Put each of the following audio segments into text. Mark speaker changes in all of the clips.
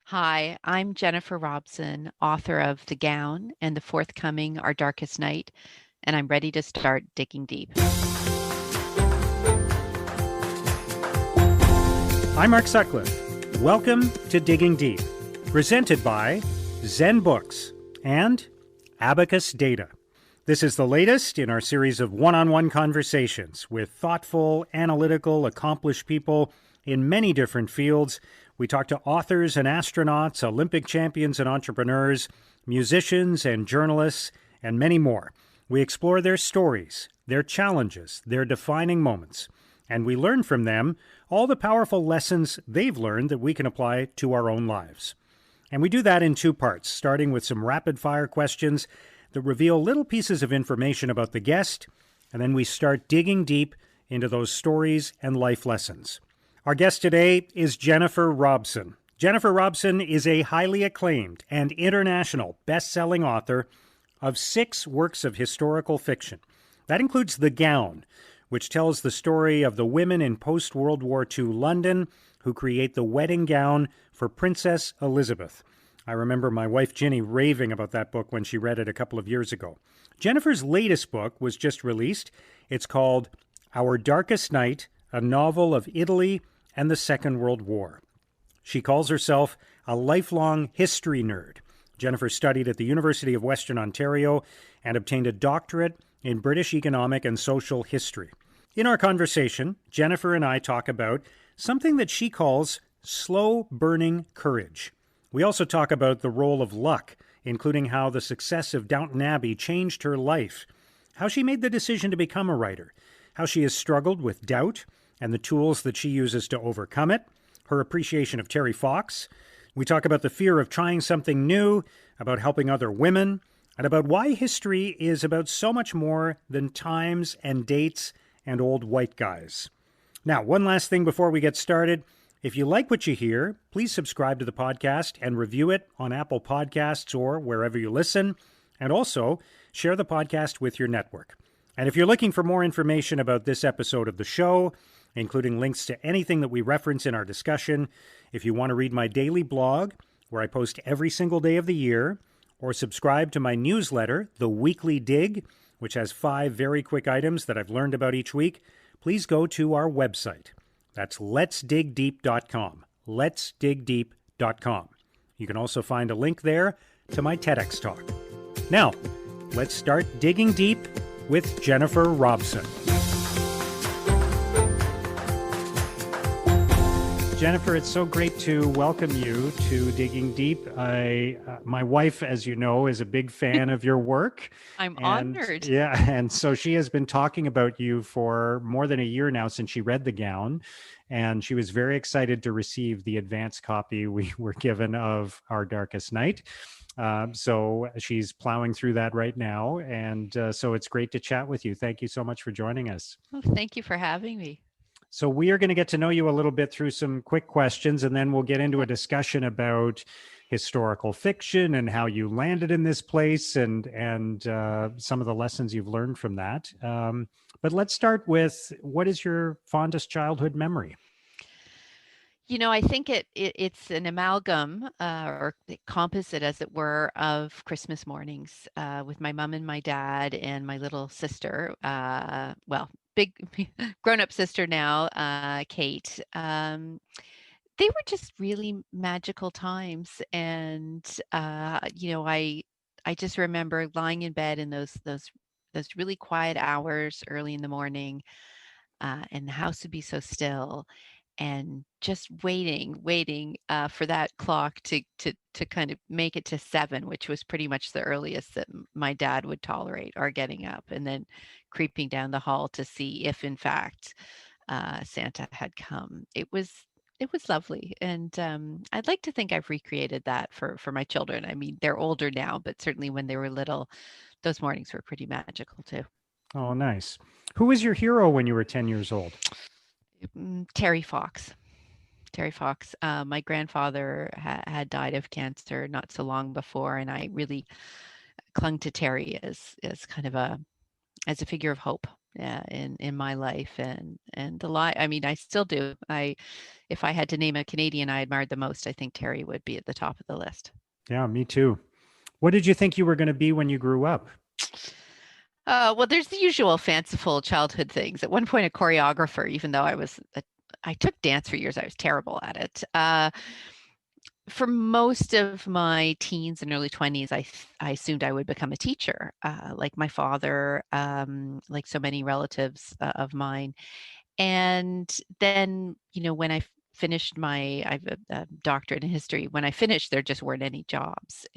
Speaker 1: Hi, I'm Jennifer Robson, author of The Gown and the forthcoming Our Darkest Night, and I'm ready to start digging deep.
Speaker 2: I'm Mark Sutcliffe. Welcome to Digging Deep, presented by Zen Books and Abacus Data. This is the latest in our series of one-on-one conversations with thoughtful, analytical, accomplished people in many different fields. We talk to authors and astronauts, Olympic champions and entrepreneurs, musicians and journalists, and many more. We explore their stories, their challenges, their defining moments, and we learn from them all the powerful lessons they've learned that we can apply to our own lives. And we do that in two parts, starting with some rapid-fire questions that reveal little pieces of information about the guest, and then we start digging deep into those stories and life lessons. Our guest today is Jennifer Robson. Jennifer Robson is a highly acclaimed and international best-selling author of 6 works of historical fiction. That includes The Gown, which tells the story of the women in post-World War II London who create the wedding gown for Princess Elizabeth. I remember my wife Ginny raving about that book when she read it a couple of years ago. Jennifer's latest book was just released. It's called Our Darkest Night, a novel of Italy and the Second World War. She calls herself a lifelong history nerd. Jennifer studied at the University of Western Ontario and obtained a doctorate in British economic and social history. In our conversation, Jennifer and I talk about something that she calls slow-burning courage. We also talk about the role of luck, including how the success of Downton Abbey changed her life, how she made the decision to become a writer, how she has struggled with doubt and the tools that she uses to overcome it, her appreciation of Terry Fox. We talk about the fear of trying something new, about helping other women, and about why history is about so much more than times and dates and old white guys. Now, one last thing before we get started. If you like what you hear, please subscribe to the podcast and review it on Apple Podcasts or wherever you listen. And also, share the podcast with your network. And if you're looking for more information about this episode of the show, including links to anything that we reference in our discussion, if you want to read my daily blog, where I post every single day of the year, or subscribe to my newsletter, The Weekly Dig, which has 5 very quick items that I've learned about each week, please go to our website. That's letsdigdeep.com. Letsdigdeep.com. You can also find a link there to my TEDx talk. Now, let's start digging deep with Jennifer Robson. Jennifer, it's so great to welcome you to Digging Deep. My wife, as you know, is a big fan of your work.
Speaker 1: I'm honored.
Speaker 2: Yeah, and so she has been talking about you for more than a year now since she read The Gown, and she was very excited to receive the advance copy we were given of Our Darkest Night. So she's plowing through that right now, and so it's great to chat with you. Thank you so much for joining us.
Speaker 1: Oh, thank you for having me.
Speaker 2: So we are going to get to know you a little bit through some quick questions, and then we'll get into a discussion about historical fiction and how you landed in this place and some of the lessons you've learned from that. But let's start with, what is your fondest childhood memory?
Speaker 1: You know, I think it's an amalgam or the composite, as it were, of Christmas mornings with my mom and my dad and my little sister. Big grown-up sister now, Kate. They were just really magical times, and I just remember lying in bed in those really quiet hours early in the morning, and the house would be so still and just waiting for that clock to kind of make it to 7, which was pretty much the earliest that my dad would tolerate our getting up, and then creeping down the hall to see if, in fact, Santa had come. It was lovely, and I'd like to think I've recreated that for my children. I mean, they're older now, but certainly when they were little, those mornings were pretty magical too.
Speaker 2: Oh, nice. Who was your hero when you were 10 years old?
Speaker 1: Terry Fox. Terry Fox. My grandfather had died of cancer not so long before, and I really clung to Terry as kind of as a figure of hope. in my life, and the lot. I mean, I still do. If I had to name a Canadian I admired the most, I think Terry would be at the top of the list.
Speaker 2: Yeah, me too. What did you think you were going to be when you grew up?
Speaker 1: Well, there's the usual fanciful childhood things. At one point, a choreographer, even though I took dance for years, I was terrible at it. For most of my teens and early 20s, I assumed I would become a teacher, like my father, like so many relatives of mine. And then, when I finished I have a doctorate in history. When I finished, there just weren't any jobs.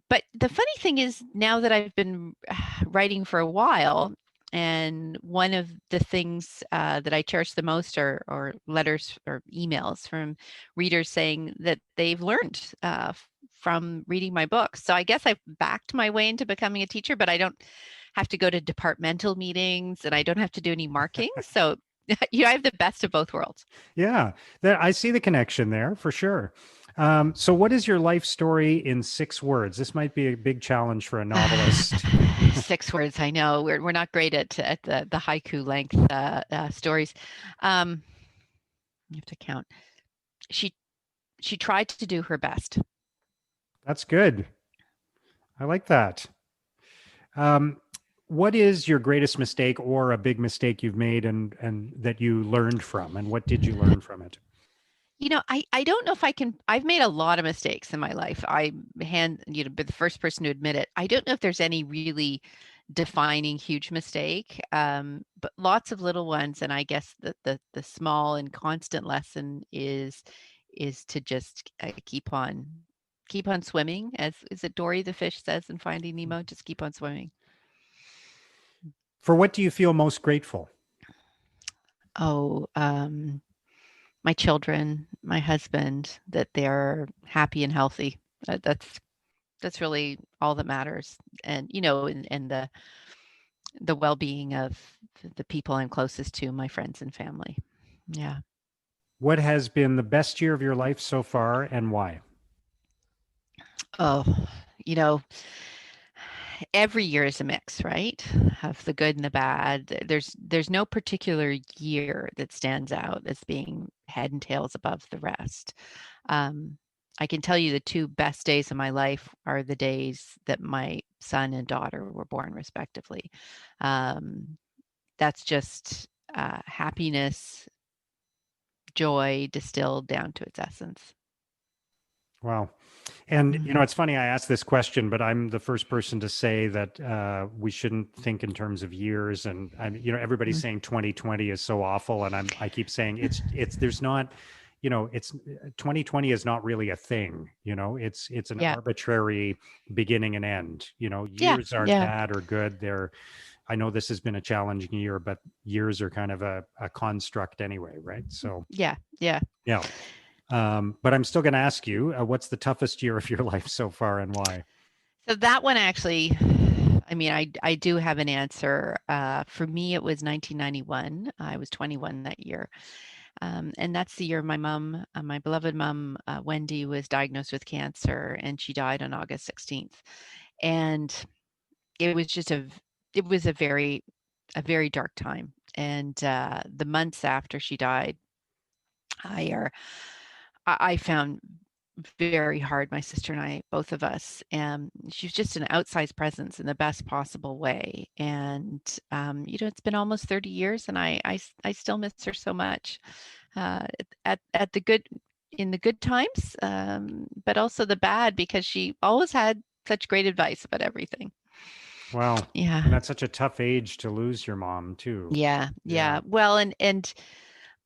Speaker 1: But the funny thing is, now that I've been writing for a while, and one of the things that I cherish the most are letters or emails from readers saying that they've learned from reading my books. So I guess I've backed my way into becoming a teacher, but I don't have to go to departmental meetings and I don't have to do any marking. So I have the best of both worlds.
Speaker 2: Yeah, I see the connection there for sure. So, what is your life story in 6 words? This might be a big challenge for a novelist.
Speaker 1: 6 words. I know we're not great at the haiku length stories. You have to count. She she tried to do her best.
Speaker 2: That's good. I like that. Um, what is your greatest mistake or a big mistake you've made and that you learned from? And what did you learn from it?
Speaker 1: I don't know if I can. I've made a lot of mistakes in my life. Be the first person to admit it. I don't know if there's any really defining huge mistake, but lots of little ones. And I guess the small and constant lesson is to just keep on swimming. As is it Dory the fish says in Finding Nemo? Just keep on swimming.
Speaker 2: For what do you feel most grateful?
Speaker 1: Oh, my children, my husband, that they're happy and healthy. That's really all that matters. And and the well-being of the people I'm closest to, my friends and family. Yeah.
Speaker 2: What has been the best year of your life so far and why?
Speaker 1: Oh, you know, every year is a mix, right? Of the good and the bad. There's no particular year that stands out as being head and tails above the rest. Um, I can tell you the two best days of my life are the days that my son and daughter were born, respectively. Um, that's just happiness, joy distilled down to its essence.
Speaker 2: Wow. And,
Speaker 1: Mhm.
Speaker 2: it's funny I asked this question, but I'm the first person to say that we shouldn't think in terms of years. And everybody's
Speaker 1: Mhm.
Speaker 2: saying 2020 is so awful. And I keep saying there's not, it's 2020 is not really a thing. It's an
Speaker 1: Yeah,
Speaker 2: arbitrary beginning and end.
Speaker 1: yeah,
Speaker 2: Years aren't
Speaker 1: yeah,
Speaker 2: bad or good. I know this has been a challenging year, but years are kind of a construct anyway, right? So,
Speaker 1: yeah, yeah.
Speaker 2: yeah. But I'm still going to ask you, what's the toughest year of your life so far and why?
Speaker 1: So that one actually, I mean, I do have an answer. For me, it was 1991. I was 21 that year. And that's the year my mom, my beloved mom, Wendy, was diagnosed with cancer, and she died on August 16th. And it was just it was a very dark time. And the months after she died, I are I found very hard, my sister and I, both of us. And she was just an outsized presence in the best possible way. And it's been almost 30 years, and I still miss her so much. At the good in the good times, but also the bad, because she always had such great advice about everything.
Speaker 2: Wow. And
Speaker 1: Yeah.
Speaker 2: that's such a tough age to lose your mom too.
Speaker 1: Yeah,
Speaker 2: Yeah.
Speaker 1: yeah. Well, and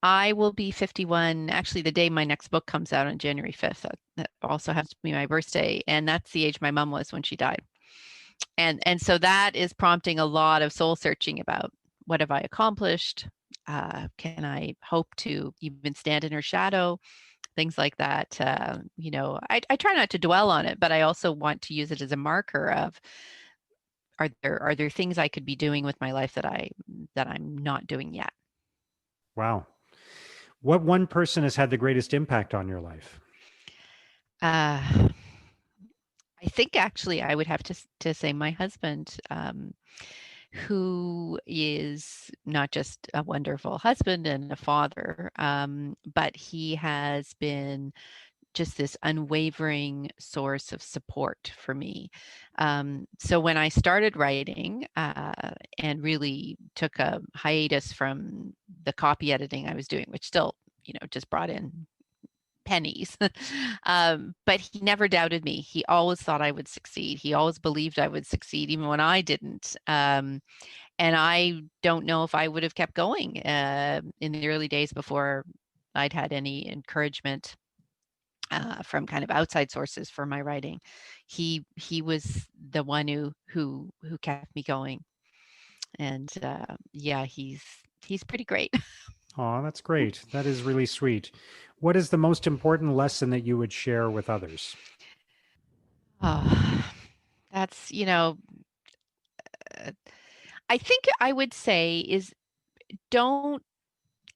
Speaker 1: I will be 51, actually, the day my next book comes out on January 5th. That also happens to be my birthday, and that's the age my mom was when she died. And so that is prompting a lot of soul searching about what have I accomplished? Can I hope to even stand in her shadow? Things like that. I try not to dwell on it, but I also want to use it as a marker of, are there things I could be doing with my life that I'm not doing yet?
Speaker 2: Wow. What one person has had the greatest impact on your life?
Speaker 1: Uh, I think actually I would have to say my husband. who is not just a wonderful husband and a father, but he has been just this unwavering source of support for me. So when I started writing and really took a hiatus from the copy editing I was doing, which still, just brought in pennies. But he never doubted me. He always thought I would succeed. He always believed I would succeed, even when I didn't. And I don't know if I would have kept going in the early days before I'd had any encouragement from kind of outside sources for my writing. He was the one who kept me going, and yeah, he's pretty great.
Speaker 2: Oh, that's great. That is really sweet. What is the most important lesson that you would share with others?
Speaker 1: Oh, that's uh, I think I would say is don't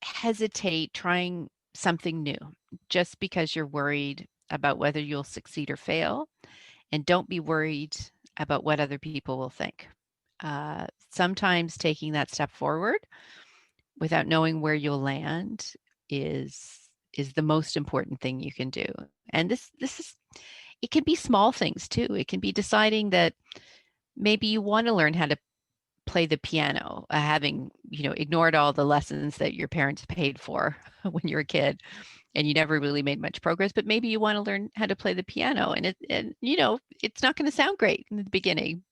Speaker 1: hesitate trying something new just because you're worried about whether you'll succeed or fail. And don't be worried about what other people will think. Sometimes taking that step forward without knowing where you'll land is the most important thing you can do. And this is it can be small things too. It can be deciding that maybe you want to learn how to play the piano, having ignored all the lessons that your parents paid for when you were a kid, and you never really made much progress. But maybe you want to learn how to play the piano, and it's not going to sound great in the beginning.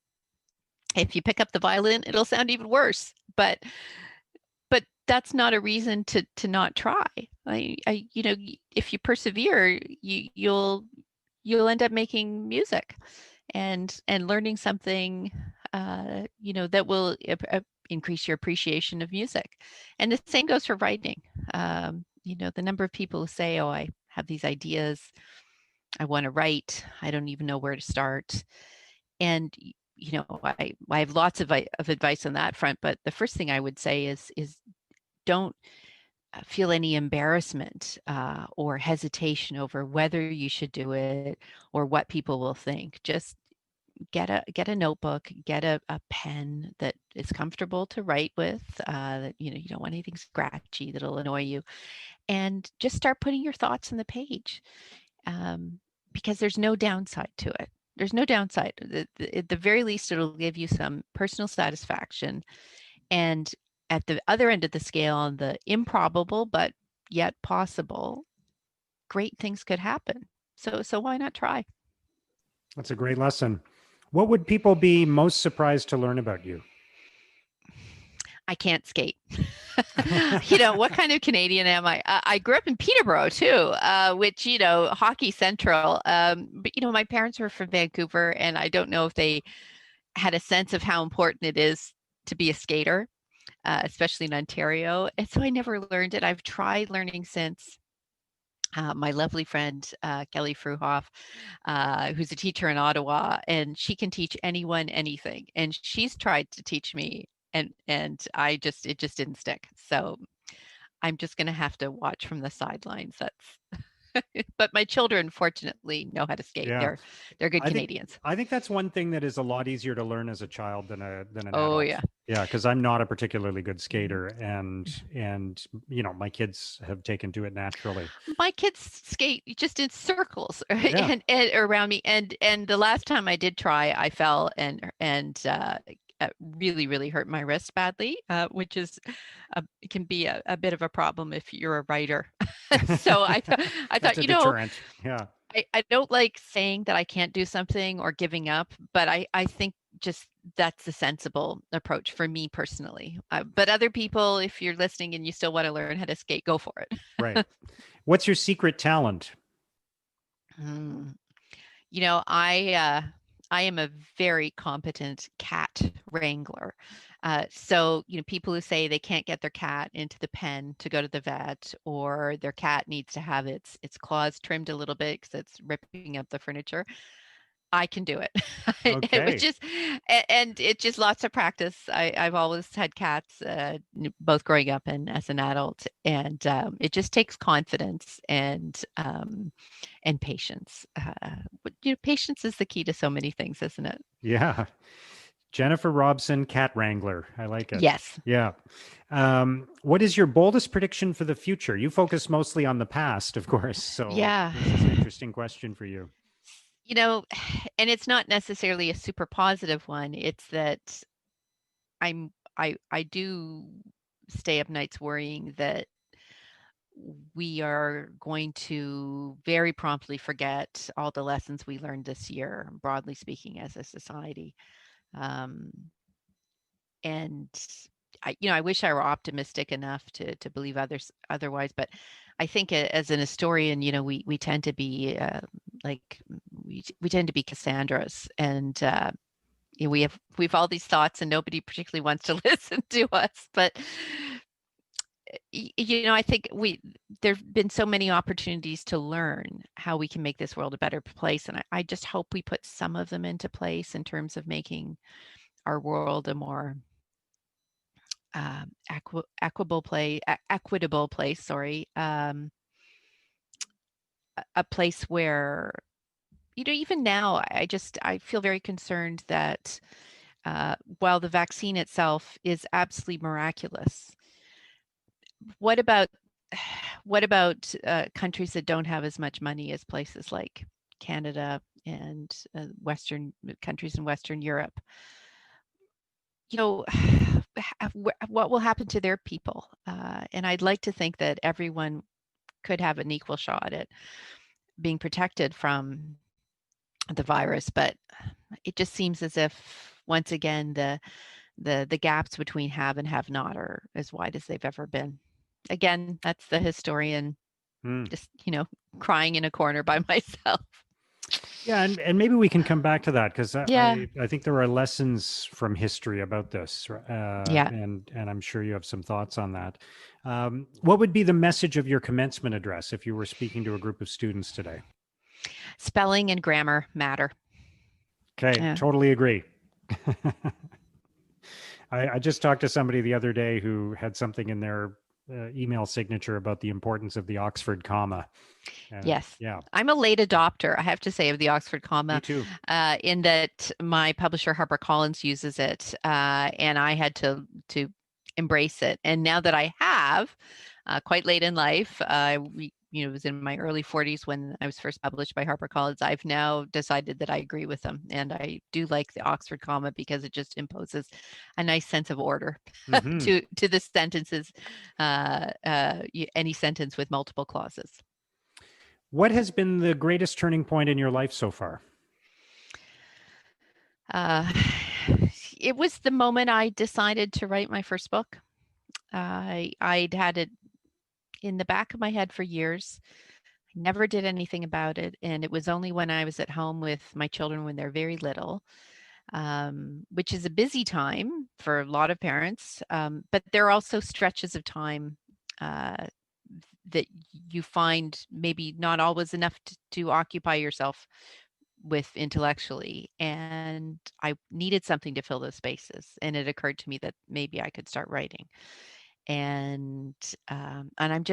Speaker 1: If you pick up the violin, it'll sound even worse. But that's not a reason to not try. If you persevere, you'll end up making music and learning something that will increase your appreciation of music. And the same goes for writing. The number of people who say, oh, I have these ideas, I want to write, I don't even know where to start. And I have lots of advice on that front, but the first thing I would say is don't feel any embarrassment or hesitation over whether you should do it or what people will think. Just get a notebook, get a pen that is comfortable to write with. That you don't want anything scratchy that'll annoy you, and just start putting your thoughts on the page, because there's no downside to it. There's no downside. At the very least, it'll give you some personal satisfaction. And at the other end of the scale, on the improbable but yet possible, great things could happen. So why not try?
Speaker 2: That's a great lesson. What would people be most surprised to learn about you?
Speaker 1: I can't skate. What kind of Canadian am I? I grew up in Peterborough too, which, hockey central. But, my parents were from Vancouver, and I don't know if they had a sense of how important it is to be a skater, especially in Ontario. And so I never learned it. I've tried learning since. My lovely friend, Kelly Fruhoff, who's a teacher in Ottawa, and she can teach anyone anything. And she's tried to teach me, and it just didn't stick. So I'm just going to have to watch from the sidelines. That's but my children fortunately know how to skate.
Speaker 2: Yeah.
Speaker 1: They're good
Speaker 2: I think
Speaker 1: Canadians.
Speaker 2: I think that's one thing that is a lot easier to learn as a child than an
Speaker 1: Oh
Speaker 2: adult.
Speaker 1: yeah.
Speaker 2: Yeah, because I'm not a particularly good skater, and my kids have taken to it naturally.
Speaker 1: My kids skate just in circles
Speaker 2: Yeah,
Speaker 1: and around me. And the last time I did try, I fell and really, really hurt my wrist badly, which is can be a bit of a problem if you're a writer. So I
Speaker 2: that's
Speaker 1: thought,
Speaker 2: a deterrent. Yeah,
Speaker 1: I don't like saying that I can't do something or giving up, but I think just that's the sensible approach for me personally. But other people, if you're listening and you still want to learn how to skate, go for it.
Speaker 2: right. What's your secret talent?
Speaker 1: Mm. I am a very competent cat wrangler. So, people who say they can't get their cat into the pen to go to the vet, or their cat needs to have its claws trimmed a little bit because it's ripping up the furniture. I can do it. It was
Speaker 2: Okay.
Speaker 1: just, and it's just lots of practice. I've always had cats, both growing up and as an adult, and it just takes confidence and patience. Patience is the key to so many things, isn't it?
Speaker 2: Yeah. Jennifer Robson, cat wrangler. I like it.
Speaker 1: Yes.
Speaker 2: Yeah. What is your boldest prediction for the future? You focus mostly on the past, of course. So
Speaker 1: Yeah.
Speaker 2: this is an interesting question for you.
Speaker 1: You know, and it's not necessarily a super positive one. It's that I do stay up nights worrying that we are going to very promptly forget all the lessons we learned this year, broadly speaking, as a society. Um, and I wish I were optimistic enough to believe others otherwise, but I think as an historian, we tend to be like we tend to be Cassandras, and we've all these thoughts, and nobody particularly wants to listen to us. But I think there've been so many opportunities to learn how we can make this world a better place, and I just hope we put some of them into place in terms of making our world a more equitable place. Sorry, a place where even now, I feel very concerned that while the vaccine itself is absolutely miraculous, what about countries that don't have as much money as places like Canada and Western countries in Western Europe? You know, what will happen to their people? And I'd like to think that everyone could have an equal shot at being protected from the virus, but it just seems as if once again the gaps between have and have not are as wide as they've ever been. Again, that's the historian
Speaker 2: Hmm.
Speaker 1: just crying in a corner by myself.
Speaker 2: Yeah, and maybe we can come back to that because
Speaker 1: Yeah,
Speaker 2: I think there are lessons from history about this,
Speaker 1: yeah.
Speaker 2: and I'm sure you have some thoughts on that. What would be the message of your commencement address if you were speaking to a group of students today?
Speaker 1: Spelling and grammar matter.
Speaker 2: Okay,
Speaker 1: Yeah.
Speaker 2: totally agree. I just talked to somebody the other day who had something in their email signature about the importance of the Oxford comma.
Speaker 1: Yes.
Speaker 2: Yeah,
Speaker 1: I'm a late adopter, I have to say, of the Oxford
Speaker 2: me
Speaker 1: comma,
Speaker 2: too.
Speaker 1: in that my publisher HarperCollins uses it, and I had to embrace it. And now that I have, quite late in life, it was in my early 40s when I was first published by HarperCollins. I've now decided that I agree with them, and I do like the Oxford comma because it just imposes a nice sense of order
Speaker 2: Hmm.
Speaker 1: to the sentences, any sentence with multiple clauses.
Speaker 2: What has been the greatest turning point in your life so far?
Speaker 1: Uh, it was the moment I decided to write my first book. I'd had it in the back of my head for years. I never did anything about it, and it was only when I was at home with my children when they're very little, which is a busy time for a lot of parents. But there are also stretches of time uh, that you find maybe not always enough to occupy yourself with intellectually, and I needed something to fill those spaces, and it occurred to me that maybe I could start writing. And I'm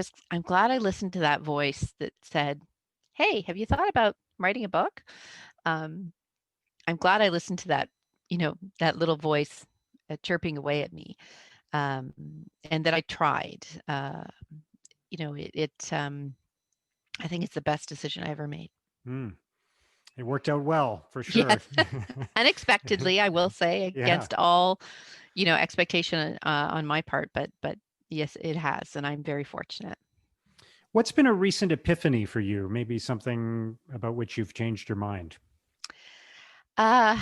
Speaker 1: glad I listened to that voice that said, "Hey, have you thought about writing a book?" um, I'm glad I listened to that little voice chirping away at me, um, and that I tried. I think it's the best decision I ever made.
Speaker 2: Hmm. It worked out well for sure.
Speaker 1: Yes. Unexpectedly, I will say,
Speaker 2: Yeah.
Speaker 1: against all, expectation, on my part, but yes, it has, and I'm very fortunate.
Speaker 2: What's been a recent epiphany for you? Maybe something about which you've changed your mind.
Speaker 1: Uh,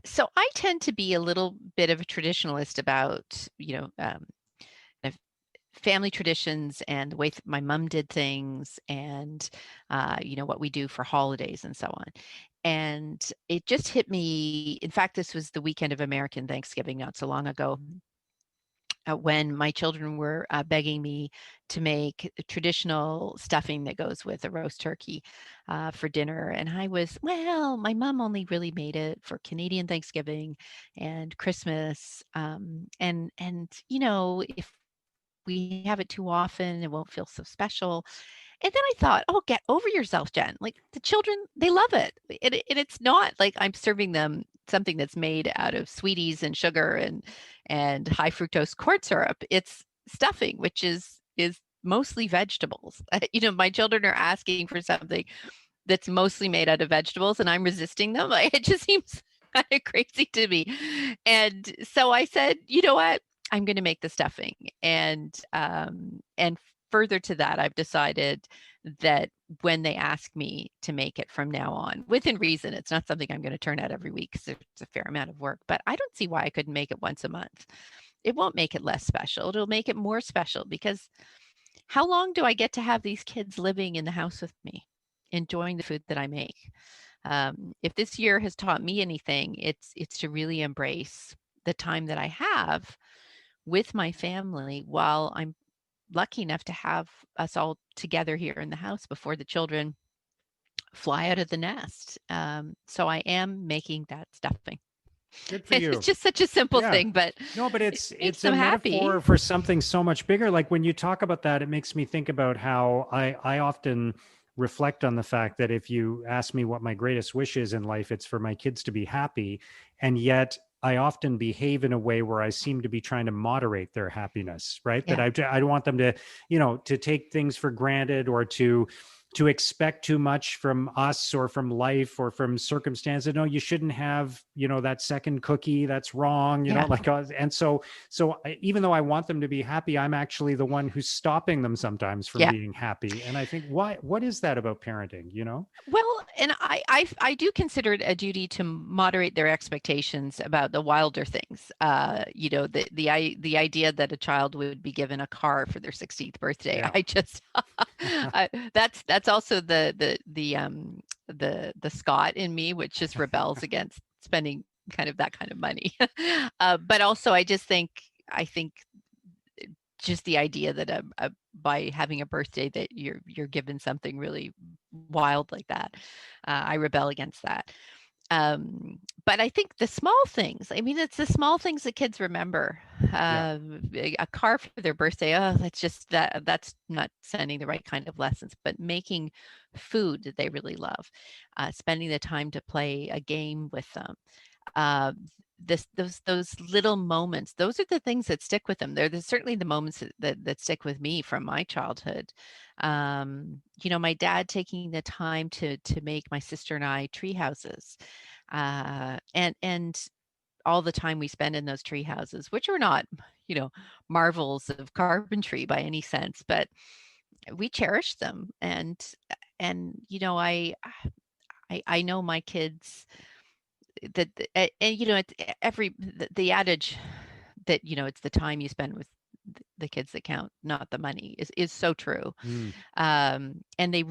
Speaker 1: so I tend to be a little bit of a traditionalist about, kind of family traditions and the way my mom did things, and what we do for holidays and so on. And it just hit me. In fact, this was the weekend of American Thanksgiving not so long ago, when my children were begging me to make traditional stuffing that goes with a roast turkey for dinner. And I was, well, my mom only really made it for Canadian Thanksgiving and Christmas. And if we have it too often, it won't feel so special. And then I thought, oh, get over yourself, Jen. Like, the children, they love it. And it's not like I'm serving them something that's made out of sweeties and sugar and high fructose corn syrup. It's stuffing, which is mostly vegetables. My children are asking for something that's mostly made out of vegetables, and I'm resisting them. It just seems kind of crazy to me. And so I said, you know what? I'm going to make the stuffing. And further to that, I've decided that when they ask me to make it from now on, within reason, it's not something I'm going to turn out every week because it's a fair amount of work, but I don't see why I couldn't make it once a month. It won't make it less special. It'll make it more special because how long do I get to have these kids living in the house with me, enjoying the food that I make? If this year has taught me anything, it's to really embrace the time that I have with my family while I'm lucky enough to have us all together here in the house before the children fly out of the nest. So I am making that stuffing.
Speaker 2: Good for
Speaker 1: It's
Speaker 2: you.
Speaker 1: just such a simple
Speaker 2: Yeah.
Speaker 1: thing, but
Speaker 2: No, but
Speaker 1: it
Speaker 2: it's
Speaker 1: makes
Speaker 2: a
Speaker 1: them
Speaker 2: metaphor
Speaker 1: happy.
Speaker 2: for something so much bigger. Like when you talk about that, it makes me think about how I often reflect on the fact that if you ask me what my greatest wish is in life, it's for my kids to be happy. And yet I often behave in a way where I seem to be trying to moderate their happiness, right? That
Speaker 1: Yeah.
Speaker 2: I don't want them to, to take things for granted or to expect too much from us or from life or from circumstances. No, you shouldn't have, that second cookie. That's wrong,
Speaker 1: Yeah.
Speaker 2: like, and so even though I want them to be happy, I'm actually the one who's stopping them sometimes from
Speaker 1: Yeah.
Speaker 2: being happy. And I think, what is that about parenting?
Speaker 1: Well, and I do consider it a duty to moderate their expectations about the wilder things. The idea that a child would be given a car for their 16th birthday.
Speaker 2: Yeah.
Speaker 1: I just that's also the Scot in me, which just rebels against spending kind of that kind of money. But also, I think just the idea that by having a birthday that you're given something really wild like that. I rebel against that. But I think the small things, I mean, it's the small things that kids remember.
Speaker 2: Yeah.
Speaker 1: A car for their birthday, oh, that's not sending the right kind of lessons, but making food that they really love, spending the time to play a game with them. Uh, those little moments, those are the things that stick with them. They're certainly the moments that stick with me from my childhood. My dad taking the time to make my sister and I tree houses, and all the time we spend in those tree houses, which are not, marvels of carpentry by any sense, but we cherish them. And I know my kids that, and it's the adage that, it's the time you spend with the kids that count, not the money, is so true.
Speaker 2: Mm.
Speaker 1: And they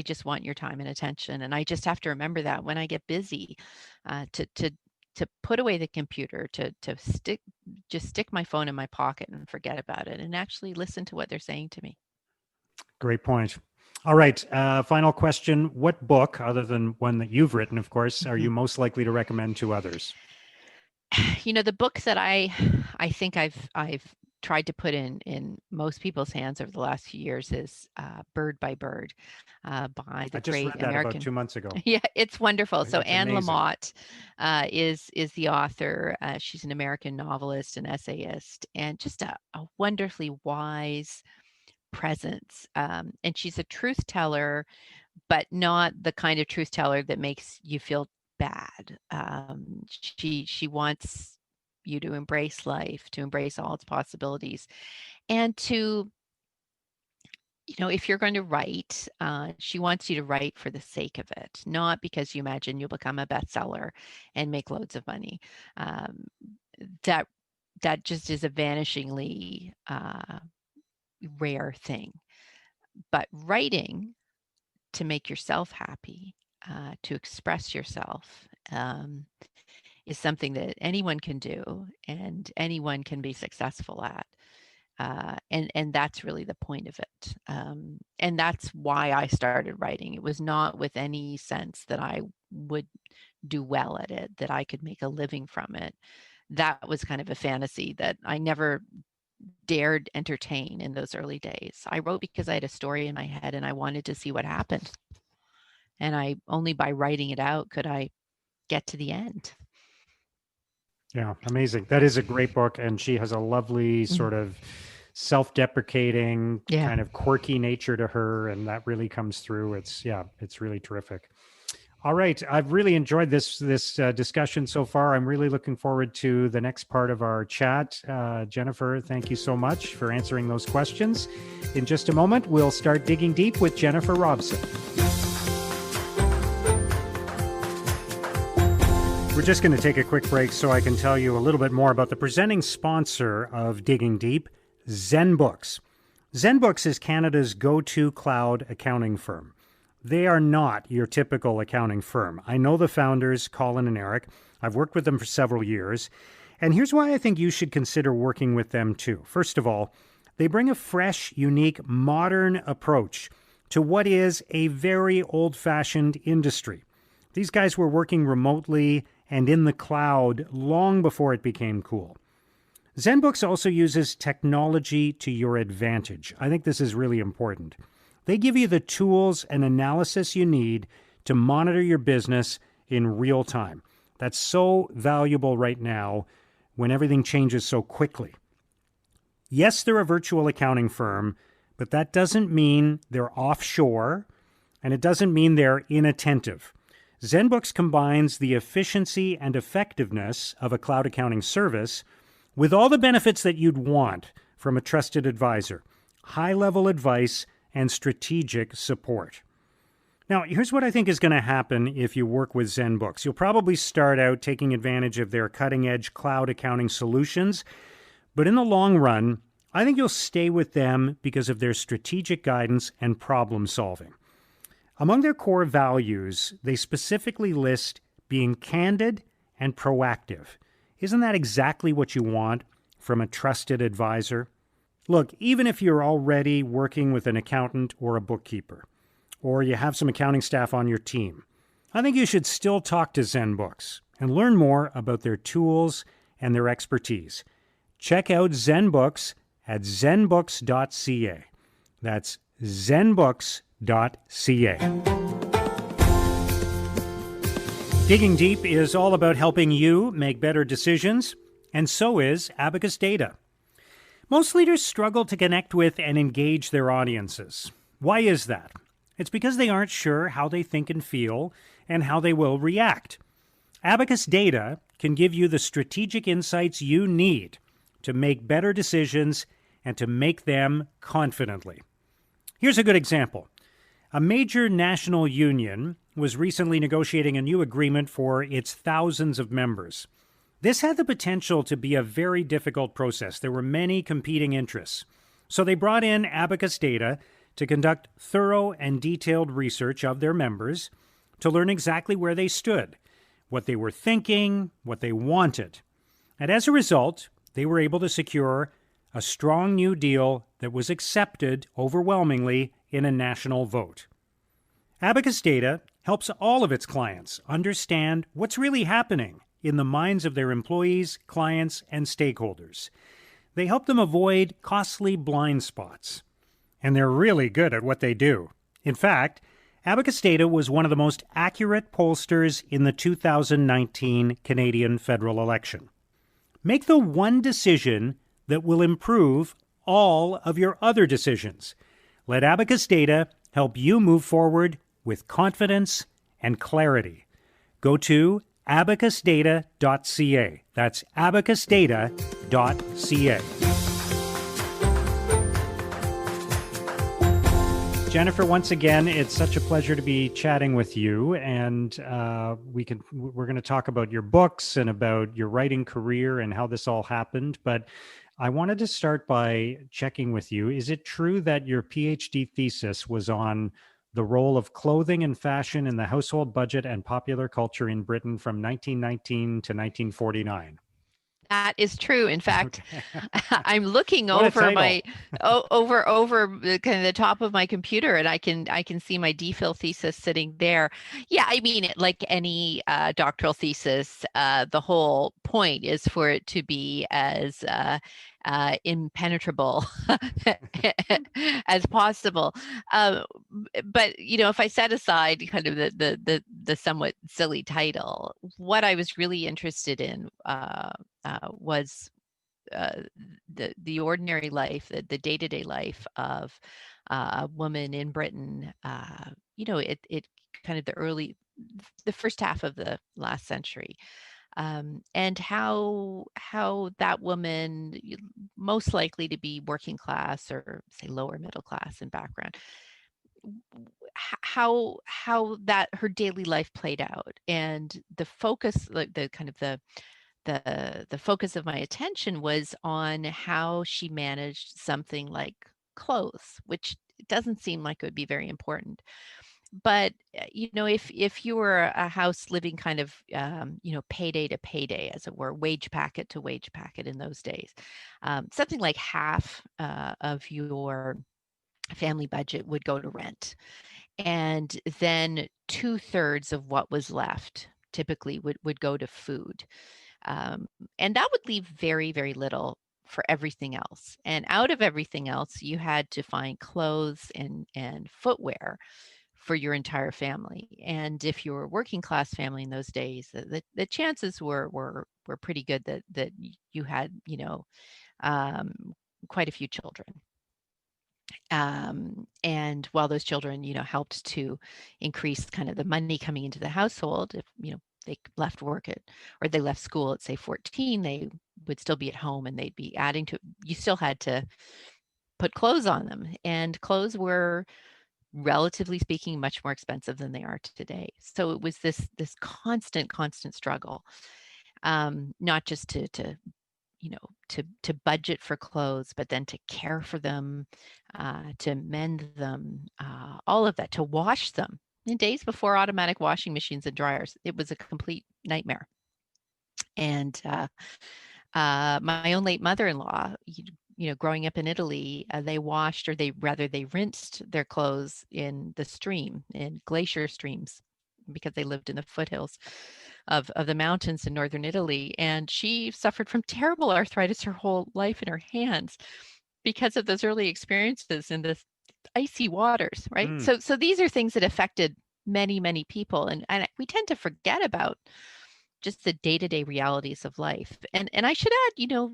Speaker 1: just want your time and attention. And I just have to remember that when I get busy, to put away the computer, to stick my phone in my pocket and forget about it, and actually listen to what they're saying to me.
Speaker 2: Great point. All right. Final question. What book, other than one that you've written, of course, are you
Speaker 1: Mhm.
Speaker 2: most likely to recommend to others?
Speaker 1: The book that I think I've tried to put in most people's hands over the last few years is Bird by Bird, by the
Speaker 2: I just
Speaker 1: great
Speaker 2: read that about
Speaker 1: American.
Speaker 2: 2 months ago.
Speaker 1: Yeah, it's wonderful. So
Speaker 2: It's
Speaker 1: Anne
Speaker 2: amazing.
Speaker 1: Lamott is the author. She's an American novelist and essayist, and just a wonderfully wise presence. And she's a truth teller, but not the kind of truth teller that makes you feel bad. She wants you to embrace life, to embrace all its possibilities, and to, if you're going to write, she wants you to write for the sake of it, not because you imagine you'll become a bestseller and make loads of money. Um, that that just is a vanishingly rare thing. But writing to make yourself happy, to express yourself, is something that anyone can do and anyone can be successful at. And that's really the point of it. And that's why I started writing. It was not with any sense that I would do well at it, that I could make a living from it. That was kind of a fantasy that I never dared entertain in those early days. I wrote because I had a story in my head and I wanted to see what happened. And I only by writing it out could I get to the end.
Speaker 2: Yeah, amazing. That is a great book. And she has a lovely sort of self-deprecating,
Speaker 1: Yeah.
Speaker 2: kind of quirky nature to her. And that really comes through. It's really terrific. All right. I've really enjoyed this discussion so far. I'm really looking forward to the next part of our chat. Jennifer, thank you so much for answering those questions. In just a moment, we'll start digging deep with Jennifer Robson. We're just going to take a quick break so I can tell you a little bit more about the presenting sponsor of Digging Deep, ZenBooks. ZenBooks is Canada's go-to cloud accounting firm. They are not your typical accounting firm. I know the founders, Colin and Eric. I've worked with them for several years. And here's why I think you should consider working with them too. First of all, they bring a fresh, unique, modern approach to what is a very old-fashioned industry. These guys were working remotely and in the cloud long before it became cool. ZenBooks also uses technology to your advantage. I think this is really important. They give you the tools and analysis you need to monitor your business in real time. That's so valuable right now when everything changes so quickly. Yes, they're a virtual accounting firm, but that doesn't mean they're offshore, and it doesn't mean they're inattentive. ZenBooks combines the efficiency and effectiveness of a cloud accounting service with all the benefits that you'd want from a trusted advisor, high-level advice, and strategic support. Now, here's what I think is going to happen if you work with ZenBooks. You'll probably start out taking advantage of their cutting-edge cloud accounting solutions, but in the long run, I think you'll stay with them because of their strategic guidance and problem solving. Among their core values, they specifically list being candid and proactive. Isn't that exactly what you want from a trusted advisor? Look, even if you're already working with an accountant or a bookkeeper, or you have some accounting staff on your team, I think you should still talk to ZenBooks and learn more about their tools and their expertise. Check out ZenBooks at zenbooks.ca. That's zenbooks.ca. Digging Deep is all about helping you make better decisions, and so is Abacus Data. Most leaders struggle to connect with and engage their audiences. Why is that? It's because they aren't sure how they think and feel and how they will react. Abacus Data can give you the strategic insights you need to make better decisions and to make them confidently. Here's a good example. A major national union was recently negotiating a new agreement for its thousands of members. This had the potential to be a very difficult process. There were many competing interests. So they brought in Abacus Data to conduct thorough and detailed research of their members to learn exactly where they stood, what they were thinking, what they wanted. And as a result, they were able to secure a strong new deal that was accepted overwhelmingly in a national vote. Abacus Data helps all of its clients understand what's really happening in the minds of their employees, clients, and stakeholders. They help them avoid costly blind spots. And they're really good at what they do. In fact, Abacus Data was one of the most accurate pollsters in the 2019 Canadian federal election. Make the one decision that will improve all of your other decisions. Let Abacus Data help you move forward with confidence and clarity. Go to abacusdata.ca. That's abacusdata.ca. Jennifer, once again, it's such a pleasure to be chatting with you, and we're going to talk about your books and about your writing career and how this all happened. But I wanted to start by checking with you. Is it true that your PhD thesis was on the role of clothing and fashion in the household budget and popular culture in Britain from 1919 to 1949?
Speaker 1: That is true. In fact,
Speaker 2: Okay.
Speaker 1: I'm looking
Speaker 2: What a
Speaker 1: over
Speaker 2: title.
Speaker 1: my over the kind of the top of my computer, and I can see my DPhil thesis sitting there. Yeah, I mean, like any doctoral thesis, the whole point is for it to be impenetrable as possible. Uh, but if I set aside kind of the somewhat silly title, what I was really interested in was uh, the ordinary life, the day-to-day life of a woman in Britain. It kind of the first half of the last century, and how that woman, most likely to be working class or say lower middle class in background, how that her daily life played out, and the focus, like the kind of the focus of my attention was on how she managed something like clothes, which doesn't seem like it would be very important. But if you were a house living kind of payday to payday, as it were, wage packet to wage packet in those days, something like half of your family budget would go to rent, and then two-thirds of what was left typically would go to food. And that would leave very, very little for everything else. And out of everything else, you had to find clothes and footwear for your entire family. And if you were a working class family in those days, the chances were pretty good that you had, um, quite a few children. And while those children, helped to increase kind of the money coming into the household, if, they left work or they left school at say 14, they would still be at home and they'd be adding to, you still had to put clothes on them. And clothes were, relatively speaking, much more expensive than they are today. So it was this constant struggle, not just to to budget for clothes, but then to care for them, to mend them, all of that, to wash them. In days before automatic washing machines and dryers, it was a complete nightmare. And my own late mother-in-law, growing up in Italy, they washed, or they rinsed their clothes in the stream, in glacier streams, because they lived in the foothills of the mountains in northern Italy. And she suffered from terrible arthritis her whole life in her hands because of those early experiences in the icy waters, right?
Speaker 2: Mm.
Speaker 1: So these are things that affected many people, and we tend to forget about just the day-to-day realities of life. And I should add,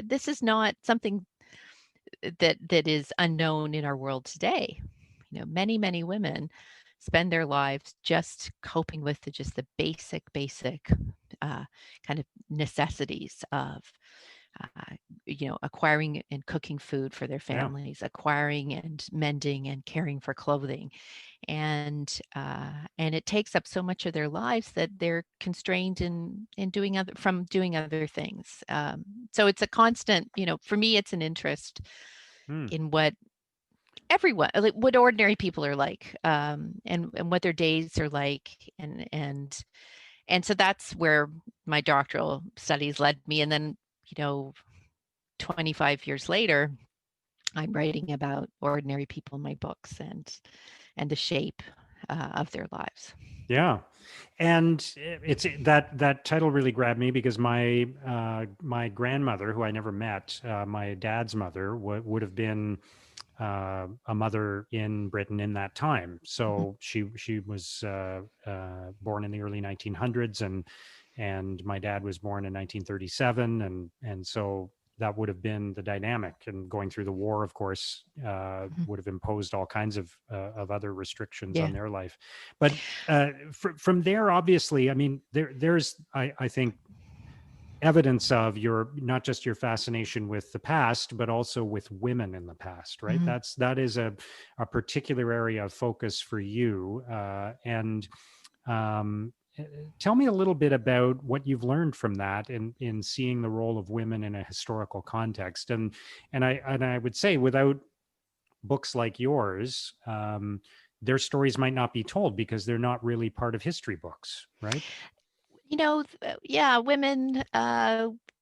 Speaker 1: this is not something that is unknown in our world today. Many women spend their lives just coping with just the basic kind of necessities of acquiring and cooking food for their
Speaker 2: Yeah.
Speaker 1: families, acquiring and mending and caring for clothing, and it takes up so much of their lives that they're constrained in doing other things. So it's a constant, for me, it's an interest
Speaker 2: Mm.
Speaker 1: in what everyone, like what ordinary people are like, and what their days are like, and so that's where my doctoral studies led me. And then, 25 years later, I'm writing about ordinary people in my books and the shape of their lives.
Speaker 2: Yeah, and it's that title really grabbed me because my grandmother, who I never met, my dad's mother, would have been a mother in Britain in that time.
Speaker 1: Mhm.
Speaker 2: So she was born in the early 1900s, and my dad was born in 1937, and so that would have been the dynamic. And going through the war, of course,
Speaker 1: Mhm.
Speaker 2: would have imposed all kinds of other restrictions
Speaker 1: Yeah.
Speaker 2: on their life. But from there, obviously, I mean, there's I think evidence of your, not just your fascination with the past, but also with women in the past, right?
Speaker 1: Mhm.
Speaker 2: That is a particular area of focus for you. And um, tell me a little bit about what you've learned from that in seeing the role of women in a historical context. And I would say, without books like yours, their stories might not be told because they're not really part of history books, right?
Speaker 1: Yeah, women,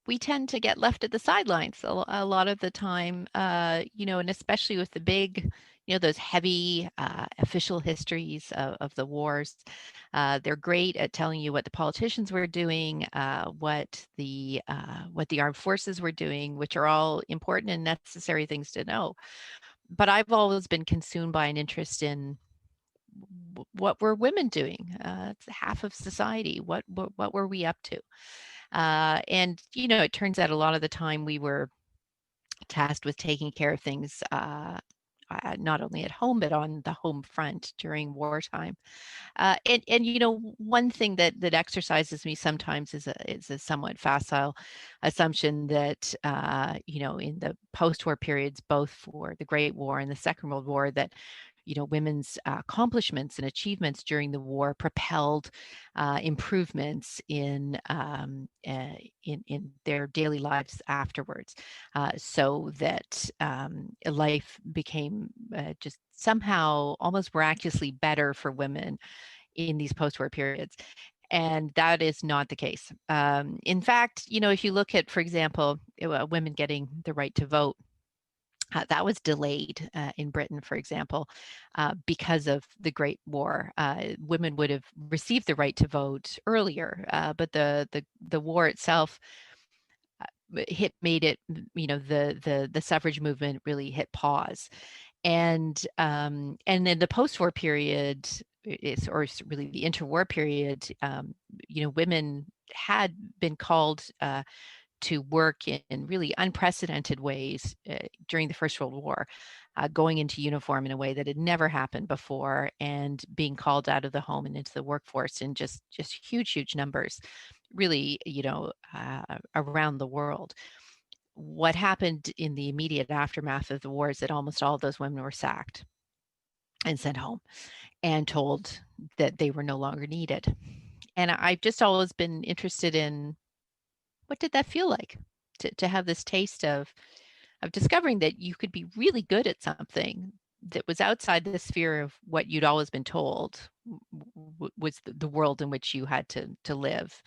Speaker 1: we tend to get left at the sidelines a lot of the time, and especially with the big, those heavy official histories of the wars. They're great at telling you what the politicians were doing, what the armed forces were doing, which are all important and necessary things to know. But I've always been consumed by an interest in what were women doing? It's half of society. What were we up to? And it turns out a lot of the time we were tasked with taking care of things, not only at home but on the home front during wartime. And one thing that exercises me sometimes is a somewhat facile assumption that in the post-war periods, both for the Great War and the Second World War, that women's accomplishments and achievements during the war propelled improvements in their daily lives afterwards, so that life became just somehow almost miraculously better for women in these post-war periods. And that is not the case. In fact, if you look at, for example, women getting the right to vote, that was delayed in Britain, for example, because of the Great War. Women would have received the right to vote earlier, but the war itself made it, the suffrage movement really hit pause. And in the post-war period, or really the interwar period, women had been called to work in really unprecedented ways during the First World War, going into uniform in a way that had never happened before, and being called out of the home and into the workforce in just huge numbers, really, around the world. What happened in the immediate aftermath of the war is that almost all of those women were sacked and sent home and told that they were no longer needed. And I've just always been interested in, what did that feel like to have this taste of discovering that you could be really good at something that was outside the sphere of what you'd always been told was the world in which you had to live,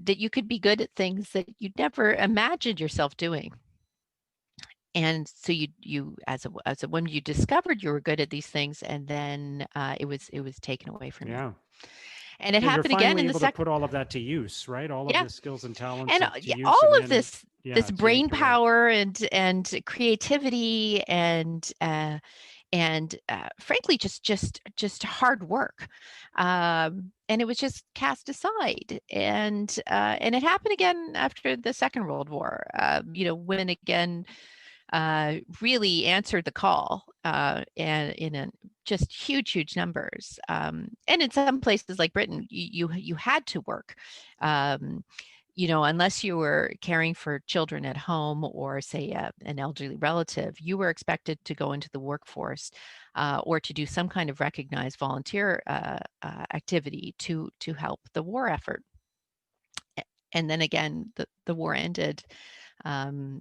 Speaker 1: that you could be good at things that you'd never imagined yourself doing. And so you as a woman, you discovered you were good at these things, and then it was taken away from you.
Speaker 2: Yeah.
Speaker 1: And it
Speaker 2: Yeah, you're
Speaker 1: happened again
Speaker 2: finally
Speaker 1: in the
Speaker 2: able to
Speaker 1: second.
Speaker 2: put all of that to use, right? All of
Speaker 1: Yeah.
Speaker 2: the skills and talents
Speaker 1: And
Speaker 2: to
Speaker 1: yeah,
Speaker 2: use, and
Speaker 1: all of
Speaker 2: then, yeah,
Speaker 1: this
Speaker 2: to make
Speaker 1: brain
Speaker 2: your way.
Speaker 1: power and creativity and frankly just hard work, and it was just cast aside. And it happened again after the Second World War. Women again really answered the call, and in just huge numbers. And in some places like Britain, you had to work. Um, unless you were caring for children at home, or say an elderly relative, you were expected to go into the workforce, or to do some kind of recognized volunteer activity to help the war effort. And then again, the war ended. um,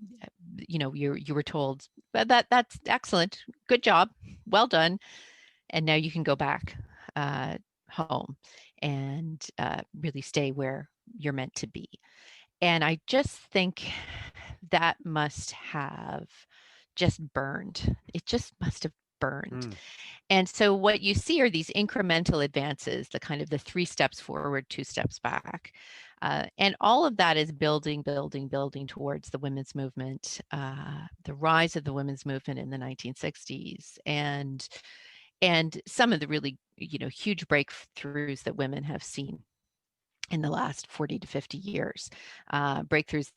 Speaker 1: you were told, but that's excellent, good job, well done, and now you can go back home and really stay where you're meant to be. And I just think that must have just burned. It just must have burned.
Speaker 2: Mm.
Speaker 1: And so what you see are these incremental advances, the kind of the 3 steps forward, 2 steps back. And all of that is building towards the women's movement, the rise of the women's movement in the 1960s, and some of the really, huge breakthroughs that women have seen in the last 40 to 50 years, breakthroughs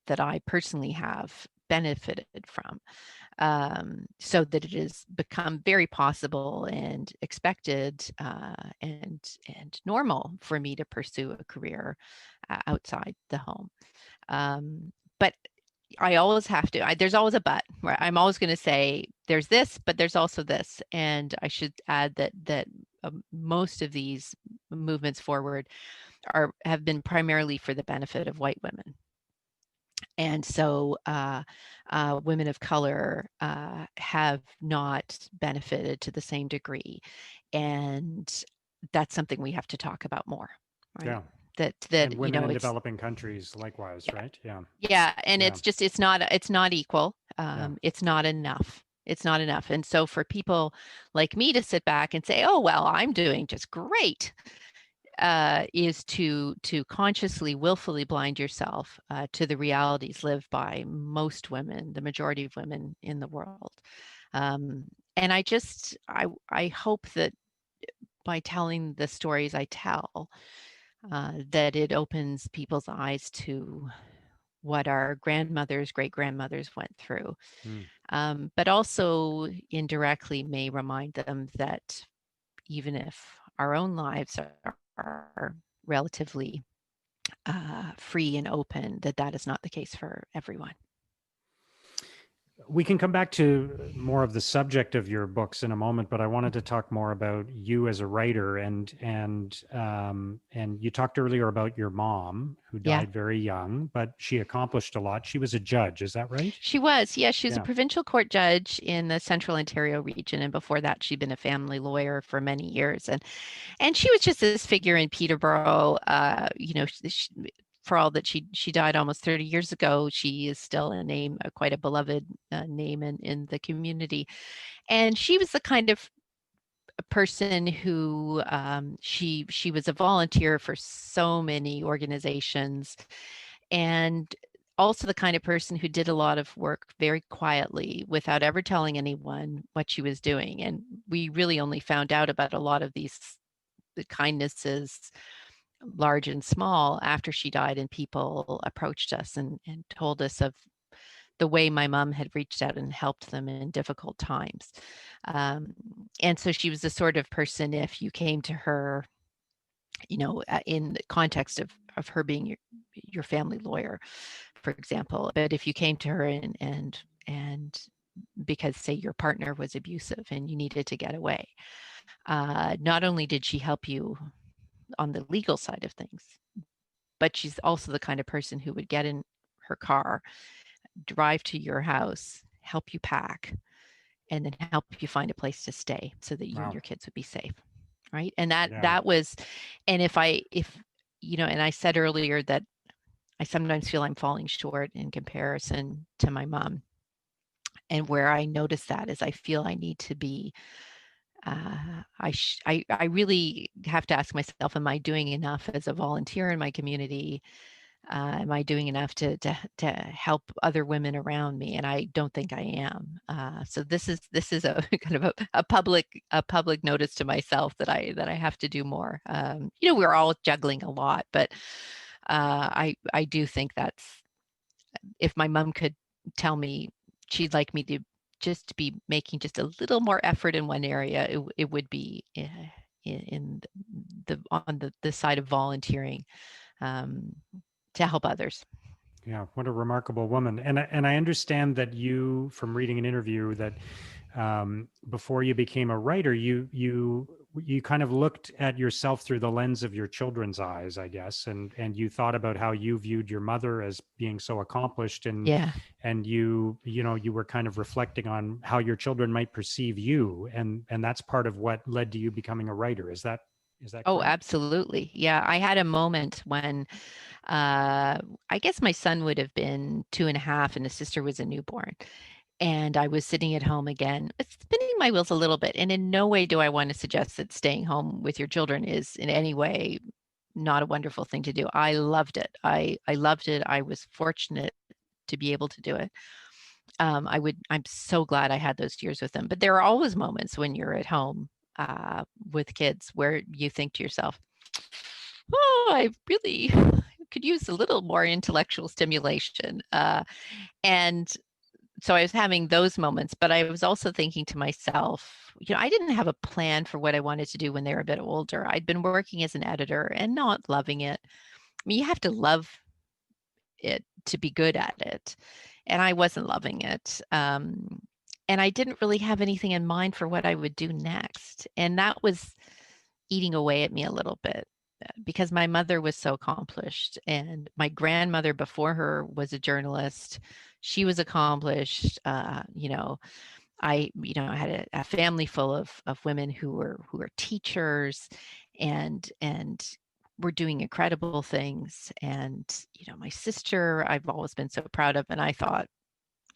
Speaker 1: that I personally have benefited from, so that it has become very possible and expected, and normal for me to pursue a career outside the home. But I always have to. There's always a but. Right? I'm always going to say there's this, but there's also this, and I should add that most of these movements forward have been primarily for the benefit of white women. And so women of color have not benefited to the same degree. And that's something we have to talk about more, right?
Speaker 2: Yeah.
Speaker 1: That
Speaker 2: And women in
Speaker 1: it's,
Speaker 2: developing countries likewise,
Speaker 1: yeah,
Speaker 2: right? Yeah.
Speaker 1: yeah, and
Speaker 2: Yeah.
Speaker 1: it's not equal.
Speaker 2: Yeah.
Speaker 1: It's not enough. It's not enough. And so for people like me to sit back and say, "Oh, well, I'm doing just great," is to consciously, willfully blind yourself to the realities lived by most women, the majority of women in the world. Um, and I hope that by telling the stories I tell, that it opens people's eyes to what our grandmothers, great grandmothers went through,
Speaker 2: Mm.
Speaker 1: but also indirectly may remind them that even if our own lives are relatively free and open, that that is not the case for everyone.
Speaker 2: We can come back to more of the subject of your books in a moment, but I wanted to talk more about you as a writer, and you talked earlier about your mom who
Speaker 1: Yeah,
Speaker 2: died very young, but she accomplished a lot. She was a judge, is that right?
Speaker 1: she was. Yeah, she was a
Speaker 2: Yeah.
Speaker 1: provincial court judge in the Central Ontario region, and before that, she'd been a family lawyer for many years. And she was just this figure in Peterborough. For all that she died almost 30 years ago, she is still a name, quite a beloved name in the community. And she was the kind of a person who she was a volunteer for so many organizations, and also the kind of person who did a lot of work very quietly without ever telling anyone what she was doing. And we really only found out about a lot of these the kindnesses, large and small, after she died, and people approached us and told us of the way my mom had reached out and helped them in difficult times. Um, and so she was the sort of person, if you came to her, in the context of her being your family lawyer, for example, but if you came to her and because say your partner was abusive and you needed to get away, not only did she help you on the legal side of things, but she's also the kind of person who would get in her car, drive to your house, help you pack, and then help you find a place to stay so that you and
Speaker 2: Wow.
Speaker 1: your kids would be safe. Right. And that
Speaker 2: Yeah.
Speaker 1: that was, and if and I said earlier that I sometimes feel I'm falling short in comparison to my mom. And where I notice that is I feel I need to be I really have to ask myself, am I doing enough as a volunteer in my community? Am I doing enough to help other women around me? And I don't think I am. So this is a kind of a public notice to myself that I have to do more. We're all juggling a lot, but I do think that's, if my mom could tell me she'd like me to just be making just a little more effort in one area, it would be in the on the side of volunteering, um, to help others.
Speaker 2: Yeah, what a remarkable woman. And I understand that you, from reading an interview, that before you became a writer, you kind of looked at yourself through the lens of your children's eyes, I guess, and you thought about how you viewed your mother as being so accomplished,
Speaker 1: Yeah.
Speaker 2: and you were kind of reflecting on how your children might perceive you, and that's part of what led to you becoming a writer. Is that
Speaker 1: Oh,
Speaker 2: correct?
Speaker 1: absolutely. Yeah, I had a moment when I guess my son would have been 2.5 and his sister was a newborn. And I was sitting at home again, spinning my wheels a little bit. And in no way do I want to suggest that staying home with your children is in any way not a wonderful thing to do. I loved it. I loved it. I was fortunate to be able to do it. I'm so glad I had those years with them. But there are always moments when you're at home with kids where you think to yourself, oh, I really could use a little more intellectual stimulation. And so I was having those moments, but I was also thinking to myself, I didn't have a plan for what I wanted to do when they were a bit older. I'd been working as an editor and not loving it. I mean, you have to love it to be good at it. And I wasn't loving it. And I didn't really have anything in mind for what I would do next. And that was eating away at me a little bit, because my mother was so accomplished and my grandmother before her was a journalist. She was accomplished. I had a family full of women who were teachers and were doing incredible things. And my sister I've always been so proud of, and I thought,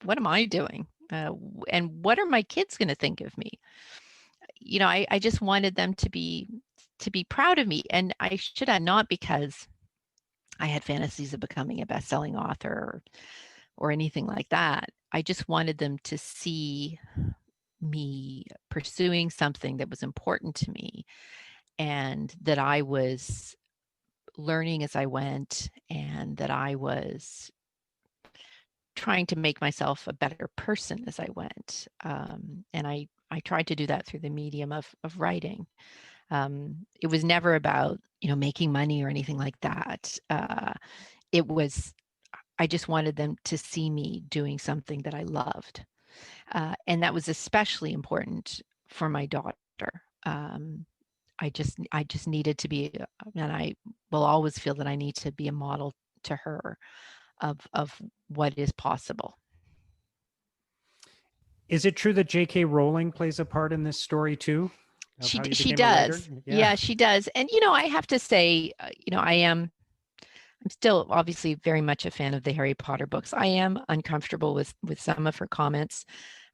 Speaker 1: what am I doing? And what are my kids going to think of me? I just wanted them to be proud of me, and I should have, not because I had fantasies of becoming a best-selling author or anything like that. I just wanted them to see me pursuing something that was important to me, and that I was learning as I went, and that I was trying to make myself a better person as I went. And I tried to do that through the medium of writing. It was never about, making money or anything like that. It was, I just wanted them to see me doing something that I loved. And that was especially important for my daughter. Um, I just needed to be, and I will always feel that I need to be a model to her of what is possible.
Speaker 2: Is it true that J.K. Rowling plays a part in this story too, of how you
Speaker 1: She
Speaker 2: became a writer?
Speaker 1: does.
Speaker 2: Yeah.
Speaker 1: Yeah, she does. And I have to say, I'm still obviously very much a fan of the Harry Potter books. I am uncomfortable with some of her comments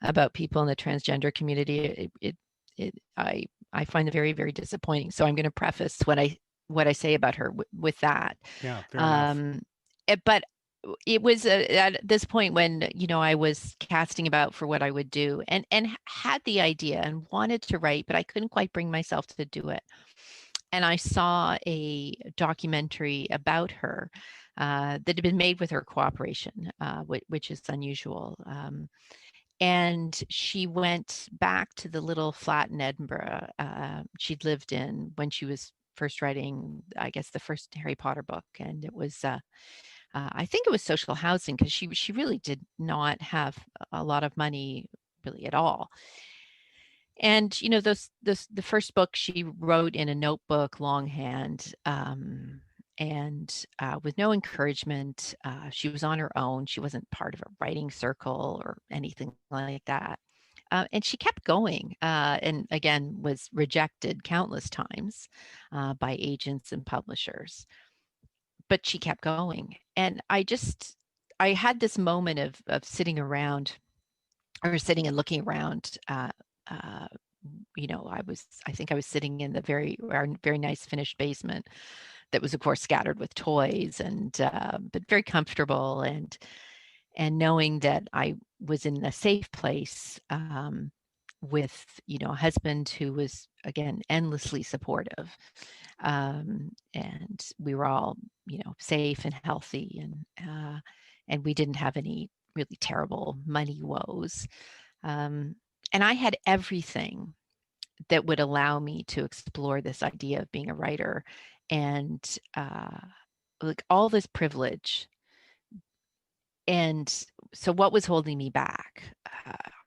Speaker 1: about people in the transgender community. I find it very, very disappointing. So I'm going to preface what I say about her with that.
Speaker 2: Yeah, fair enough.
Speaker 1: Um, but it was at this point when I was casting about for what I would do, and had the idea and wanted to write, but I couldn't quite bring myself to do it. And I saw a documentary about her that had been made with her cooperation, which is unusual. And she went back to the little flat in Edinburgh she'd lived in when she was first writing, I guess, the first Harry Potter book. And it was, I think it was social housing, because she really did not have a lot of money really at all. And those the first book she wrote in a notebook longhand, and with no encouragement. She was on her own. She wasn't part of a writing circle or anything like that. And she kept going, and again was rejected countless times by agents and publishers. But she kept going, and I had this moment of sitting around, or sitting and looking around. Uh, I think I was sitting in our very nice finished basement that was, of course, scattered with toys, and but very comfortable, and knowing that I was in a safe place, with a husband who was, again, endlessly supportive, and we were all safe and healthy, and we didn't have any really terrible money woes. um, and I had everything that would allow me to explore this idea of being a writer, and like all this privilege. And so what was holding me back?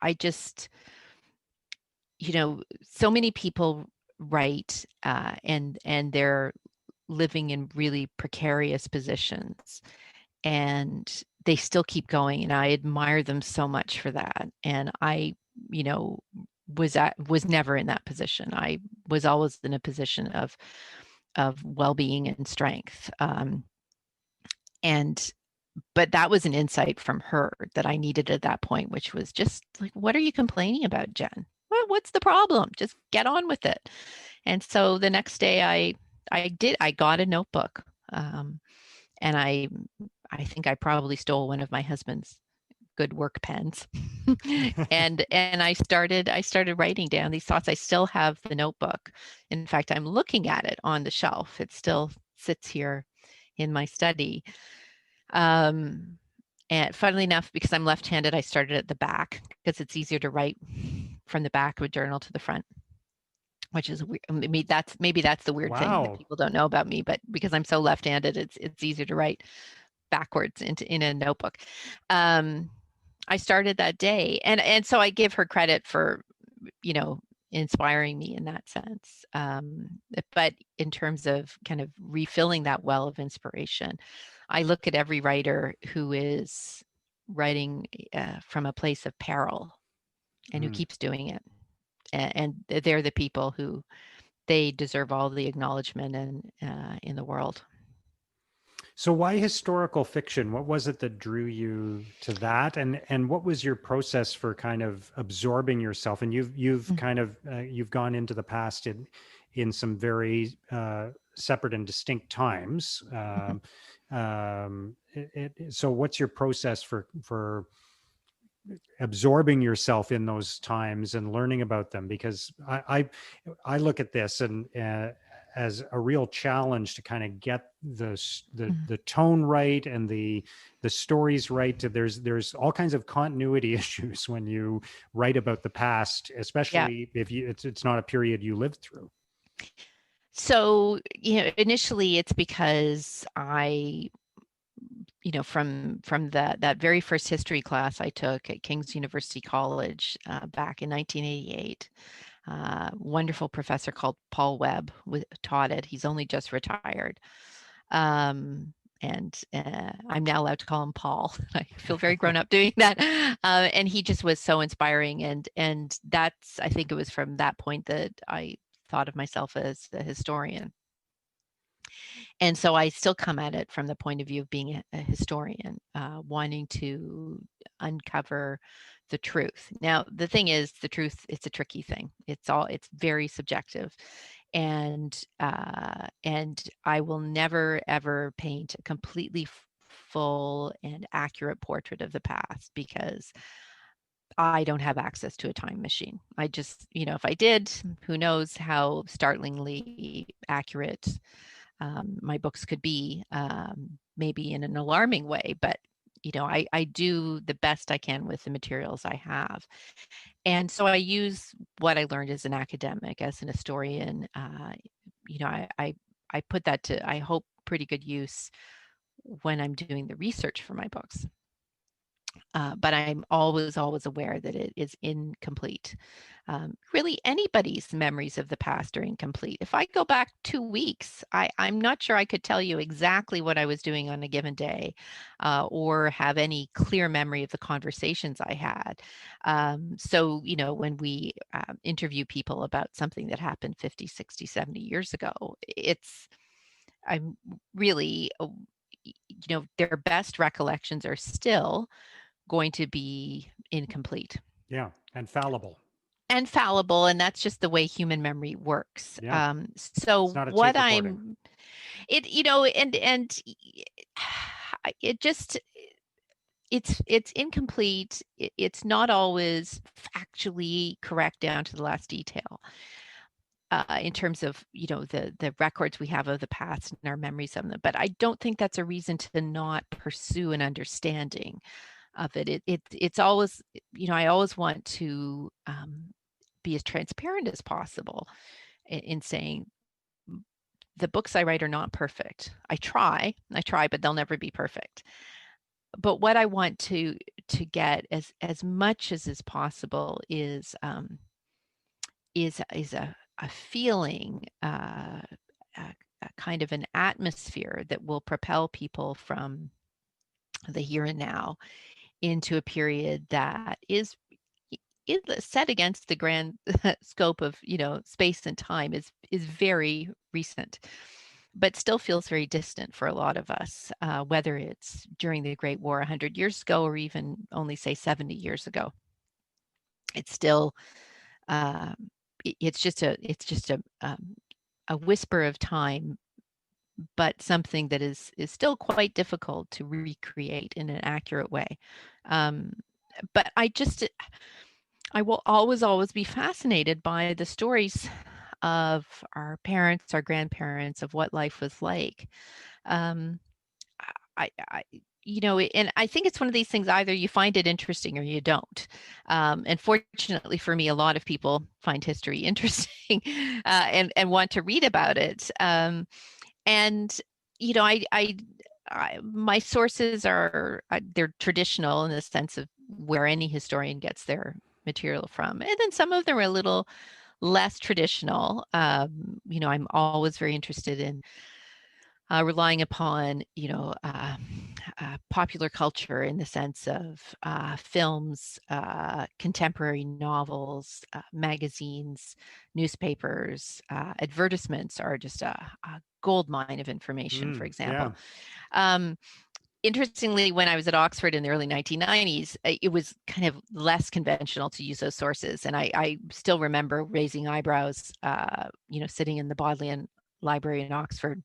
Speaker 1: I just, so many people write, and they're living in really precarious positions, and they still keep going, and I admire them so much for that. And I, you know, was never in that position. I was always in a position of well-being and strength. And but that was an insight from her that I needed at that point, which was just like, what are you complaining about, Jen? What's the problem? Just get on with it. And so the next day I got a notebook. And I think I probably stole one of my husband's good work pens. And I started writing down these thoughts. I still have the notebook. In fact, I'm looking at it on the shelf. It still sits here in my study. Um, and funnily enough, because I'm left-handed, I started at the back because it's easier to write from the back of a journal to the front, which is weird. Maybe that's the weird thing that
Speaker 2: Wow.
Speaker 1: people don't know about me. But because I'm so left-handed, it's easier to write backwards in a notebook. Um, I started that day, and so I give her credit for, inspiring me in that sense. But in terms of kind of refilling that well of inspiration, I look at every writer who is writing from a place of peril and who
Speaker 2: Mm.
Speaker 1: keeps doing it. And they're the people who they deserve all the acknowledgement in the world.
Speaker 2: So why historical fiction? What was it that drew you to that? And what was your process for kind of absorbing yourself? And you've
Speaker 1: Mm,
Speaker 2: kind of you've gone into the past in some very separate and distinct times.
Speaker 1: mhm,
Speaker 2: So what's your process for absorbing yourself in those times and learning about them? Because I look at this and as a real challenge to kind of get
Speaker 1: mhm.
Speaker 2: the tone right and the stories right. There's all kinds of continuity issues when you write about the past,
Speaker 1: Yeah.
Speaker 2: especially if it's not a period you lived through.
Speaker 1: So, initially it's because from that very first history class I took at King's University College back in 1988, wonderful professor called Paul Webb taught it. He's only just retired. Um, and I'm now allowed to call him Paul. I feel very grown up doing that. And he just was so inspiring. And that's, I think it was from that point that I thought of myself as a historian. And so I still come at it from the point of view of being a historian, wanting to uncover the truth. Now, the thing is, the truth, it's a tricky thing. It's very subjective. And I will never ever paint a completely full and accurate portrait of the past because I don't have access to a time machine. I just, if I did, who knows how startlingly accurate my books could be, maybe in an alarming way, but I do the best I can with the materials I have. And so I use what I learned as an academic, as an historian. I put that to, I hope, pretty good use when I'm doing the research for my books. But I'm always aware that it is incomplete. Really, anybody's memories of the past are incomplete. If I go back 2 weeks, I'm not sure I could tell you exactly what I was doing on a given day, or have any clear memory of the conversations I had. So, when we interview people about something that happened 50, 60, 70 years ago, I'm really, their best recollections are still going to be incomplete
Speaker 2: Yeah, and fallible.
Speaker 1: and fallible, and that's just the way human memory works.
Speaker 2: Yeah, it's
Speaker 1: So
Speaker 2: not a
Speaker 1: what
Speaker 2: tape recording.
Speaker 1: I'm it and it just it's incomplete. It's not always factually correct down to the last detail. In terms of the records we have of the past and our memories of them, but I don't think that's a reason to not pursue an understanding of it. It's always, I always want to be as transparent as possible in saying the books I write are not perfect. I try, but they'll never be perfect. But what I want to get as much as is possible is a feeling, a kind of an atmosphere that will propel people from the here and now into a period that is set against the grand scope of space and time, is very recent, but still feels very distant for a lot of us, whether it's during the Great War 100 years ago or even only say 70 years ago. It's still um, it's just a whisper of time, but something that is still quite difficult to recreate in an accurate way. Um, but I will always be fascinated by the stories of our parents, our grandparents, of what life was like. Um, I and I think it's one of these things, either you find it interesting or you don't. And fortunately for me, a lot of people find history interesting, and want to read about it. And you know, my sources are they're traditional in the sense of where any historian gets their material from, and then some of them are a little less traditional. I'm always very interested in relying upon popular culture in the sense of films, contemporary novels, magazines, newspapers, advertisements are just a gold mine of information, for
Speaker 2: Yeah.
Speaker 1: example. Um, Interestingly, when I was at Oxford in the early 1990s, it was kind of less conventional to use those sources. And I still remember raising eyebrows, sitting in the Bodleian Library in Oxford,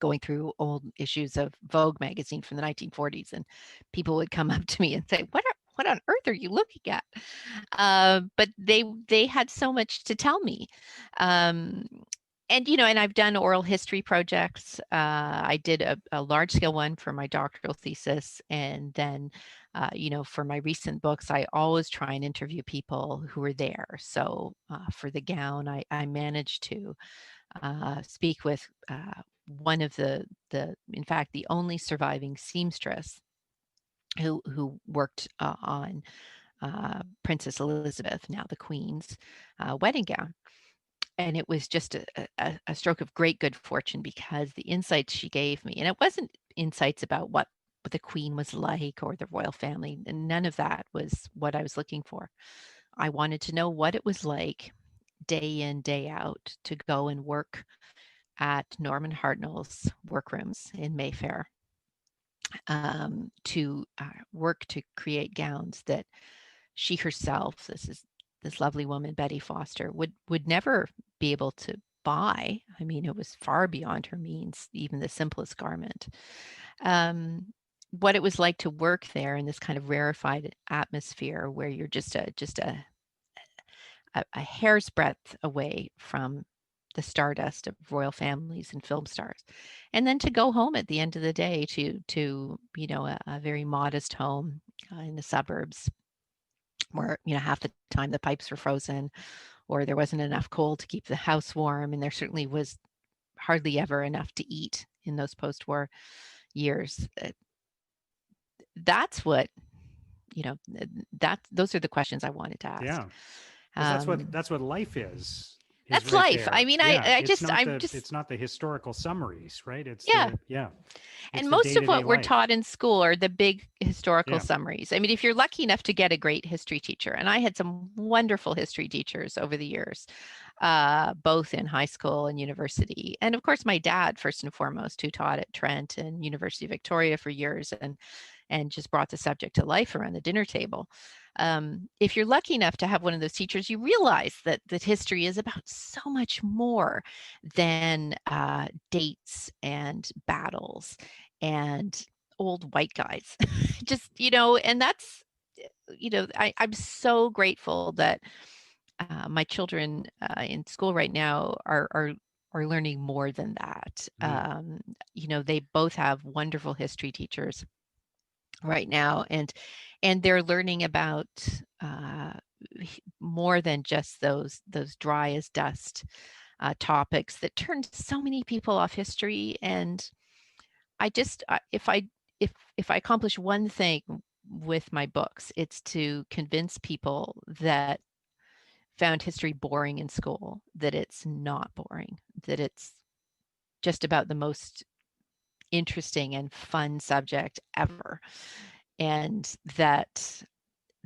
Speaker 1: going through old issues of Vogue magazine from the 1940s, and people would come up to me and say, "What on earth are you looking at?" But they had so much to tell me. Um, and I've done oral history projects. I did a large scale one for my doctoral thesis, and then for my recent books, I always try and interview people who were there. So for the gown, I managed to speak with one of in fact, the only surviving seamstress who worked on Princess Elizabeth, now the Queen's, wedding gown. And it was just a stroke of great good fortune because the insights she gave me, and it wasn't insights about what the Queen was like or the royal family, and none of that was what I was looking for. I wanted to know what it was like day in, day out to go and work at Norman Hartnell's workrooms in Mayfair, to work to create gowns that she herself, this lovely woman, Betty Foster, would never be able to buy. I mean, it was far beyond her means, even the simplest garment. Um, what it was like to work there in this kind of rarefied atmosphere where you're just a hair's breadth away from the stardust of royal families and film stars, and then to go home at the end of the day to a very modest home in the suburbs where half the time the pipes were frozen or there wasn't enough coal to keep the house warm, and there certainly was hardly ever enough to eat in those post-war years. That's what that those are the questions I wanted to ask.
Speaker 2: Yeah. Because
Speaker 1: Um,
Speaker 2: that's what life is
Speaker 1: that's
Speaker 2: right
Speaker 1: life. I
Speaker 2: there.
Speaker 1: mean,
Speaker 2: Yeah.
Speaker 1: I'm just
Speaker 2: It's not the historical summaries, right?
Speaker 1: yeah.
Speaker 2: It's
Speaker 1: And
Speaker 2: the
Speaker 1: most of
Speaker 2: day-to-day
Speaker 1: what we're
Speaker 2: life.
Speaker 1: taught in school are the big historical
Speaker 2: Yeah.
Speaker 1: summaries. I mean, if you're lucky enough to get a great history teacher, and I had some wonderful history teachers over the years, both in high school and university. And of course, my dad, first and foremost, who taught at Trent and University of Victoria for years and just brought the subject to life around the dinner table. If you're lucky enough to have one of those teachers, you realize that history is about so much more than dates and battles and old white guys. Just, and that's, I'm so grateful that my children in school right now are learning more than that.
Speaker 2: Mm.
Speaker 1: They both have wonderful history teachers right now, and they're learning about uh, more than just those dry as dust topics that turned so many people off history. And I just if I accomplish one thing with my books, it's to convince people that found history boring in school that it's not boring, that it's just about the most interesting and fun subject ever, and that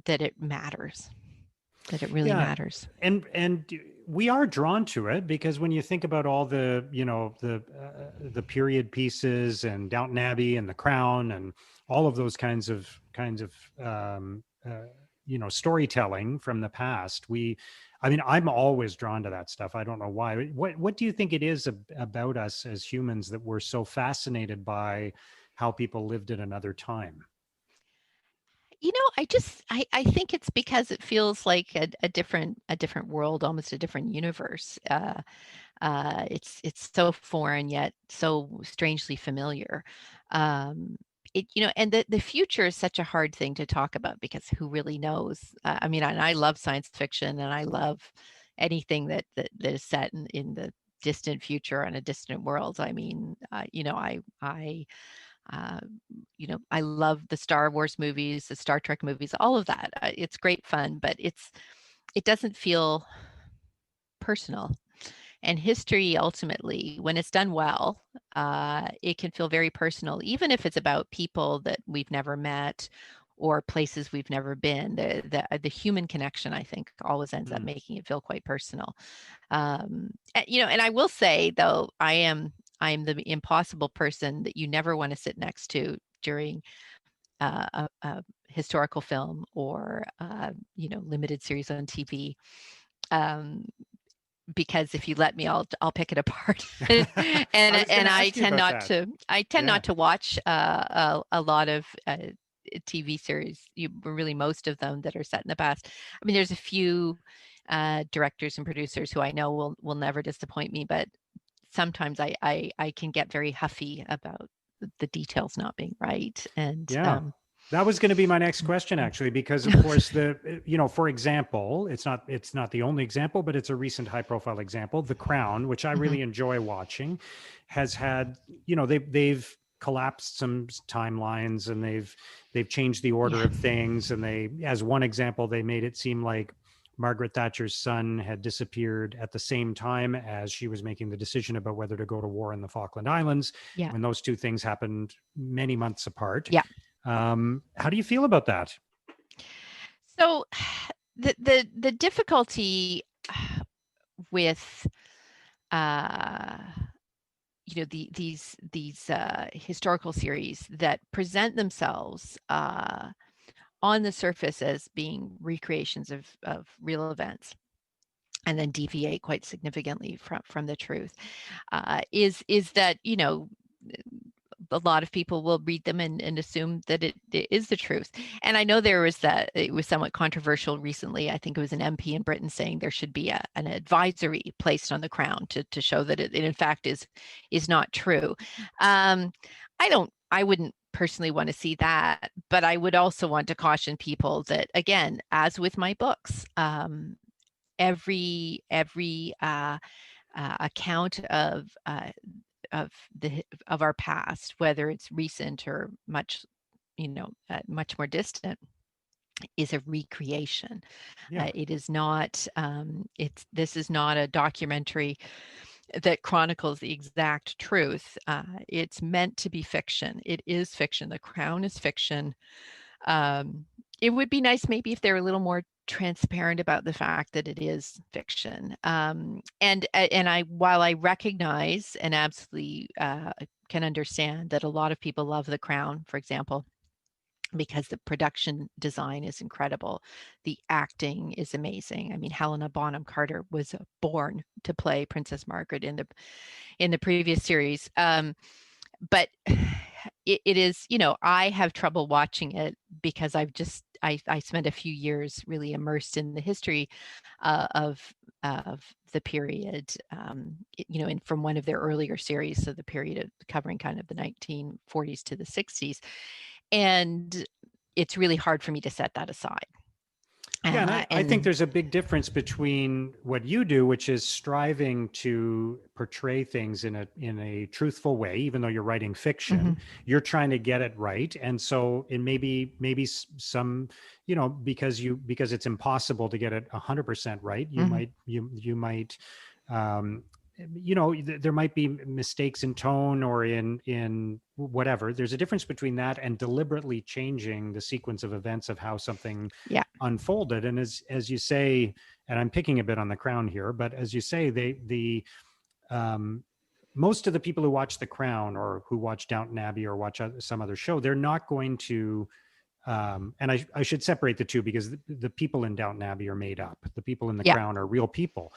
Speaker 1: it matters, that it really
Speaker 2: Yeah.
Speaker 1: matters.
Speaker 2: And we are drawn to it because when you think about all the the period pieces and Downton Abbey and The Crown and all of those kinds of storytelling from the past, I mean, I'm always drawn to that stuff. I don't know why. What do you think it is about us as humans that we're so fascinated by how people lived at another time?
Speaker 1: I think it's because it feels like a different world, almost a different universe. It's so foreign yet so strangely familiar. And the future is such a hard thing to talk about because who really knows? I mean, and I love science fiction, and I love anything that is set in the distant future on a distant world. I mean, uh, I love the Star Wars movies, the Star Trek movies, all of that. It's great fun, but it doesn't feel personal. And history, ultimately, when it's done well, It can feel very personal, even if it's about people that we've never met or places we've never been. The human connection, I think, always ends up
Speaker 2: Mm.
Speaker 1: making it feel quite personal. And I will say though, I'm the impossible person that you never want to sit next to during a historical film or limited series on TV. Um, because if you let me, I'll pick it apart. and
Speaker 2: I was going
Speaker 1: and
Speaker 2: to
Speaker 1: I
Speaker 2: ask you
Speaker 1: tend
Speaker 2: about
Speaker 1: not
Speaker 2: that.
Speaker 1: to
Speaker 2: Yeah.
Speaker 1: watch a lot of TV series. Really most of them that are set in the past. I mean, there's a few directors and producers who I know will never disappoint me, but sometimes I can get very huffy about the details not being right. And
Speaker 2: Yeah. That was going to be my next question, actually, because of course for example, it's not the only example, but it's a recent high profile example. The Crown, which I
Speaker 1: Mhm.
Speaker 2: really enjoy watching, has had, they've collapsed some timelines, and they've changed the order
Speaker 1: Yeah,
Speaker 2: of things. And as one example, they made it seem like Margaret Thatcher's son had disappeared at the same time as she was making the decision about whether to go to war in the Falkland Islands,
Speaker 1: yeah,
Speaker 2: when those two things happened many months apart.
Speaker 1: yeah.
Speaker 2: How do you feel about that?
Speaker 1: So the difficulty with uh these historical series that present themselves on the surface as being recreations of real events and then deviate quite significantly from the truth is that a lot of people will read them and assume that it is the truth. And I know it was somewhat controversial recently. I think it was an MP in Britain saying there should be an advisory placed on the Crown to show that it in fact is not true. Um, I wouldn't personally want to see that, but I would also want to caution people that, again, as with my books, every account of our past, whether it's recent or much more distant, is a recreation.
Speaker 2: Yeah.
Speaker 1: It is not. This is not a documentary that chronicles the exact truth. It's meant to be fiction. It is fiction. The Crown is fiction. Um, it would be nice maybe if they were a little more transparent about the fact that it is fiction. And while I recognize and absolutely can understand that a lot of people love The Crown, for example, because the production design is incredible. The acting is amazing. I mean, Helena Bonham Carter was born to play Princess Margaret in the previous series. But it is, I have trouble watching it because I spent a few years really immersed in the history of the period, and from one of their earlier series, so the period of covering kind of the 1940s to the 60s, and it's really hard for me to set that aside.
Speaker 2: Yeah, and I think
Speaker 1: And
Speaker 2: there's a big difference between what you do, which is striving to portray things in a truthful way, even though you're writing fiction.
Speaker 1: Mhm.
Speaker 2: You're trying to get it right, and so it maybe some, because it's impossible to get it 100% right. You
Speaker 1: Mhm.
Speaker 2: might you might um, there might be mistakes in tone or in whatever. There's a difference between that and deliberately changing the sequence of events of how something
Speaker 1: Yeah,
Speaker 2: unfolded. And as you say, and I'm picking a bit on the Crown here, but as you say, the um, most of the people who watch the Crown or who watch Downton Abbey or watch some other show, they're not going to and I should separate the two, because the people in Downton Abbey are made up. The people in the
Speaker 1: yeah,
Speaker 2: Crown are real people.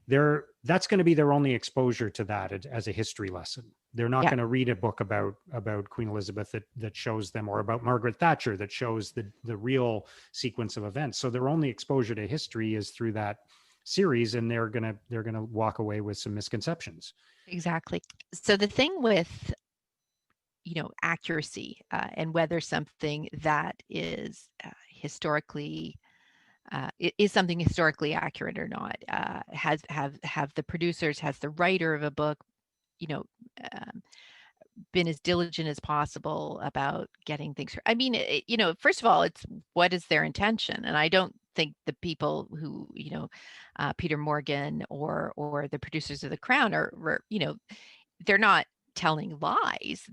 Speaker 2: That's going to be their only exposure to that as a history lesson. They're not
Speaker 1: yeah.
Speaker 2: going to read a book about Queen Elizabeth that shows them, or about Margaret Thatcher that shows the real sequence of events. So their only exposure to history is through that series, and they're gonna walk away with some misconceptions.
Speaker 1: Exactly. So the thing with accuracy and whether something that is historically is something historically accurate or not, have the producers, has the writer of a book, you know um, been as diligent as possible about getting things. I mean, first of all, it's what is their intention, and I don't think the people who, Peter Morgan or the producers of The Crown they're not telling lies,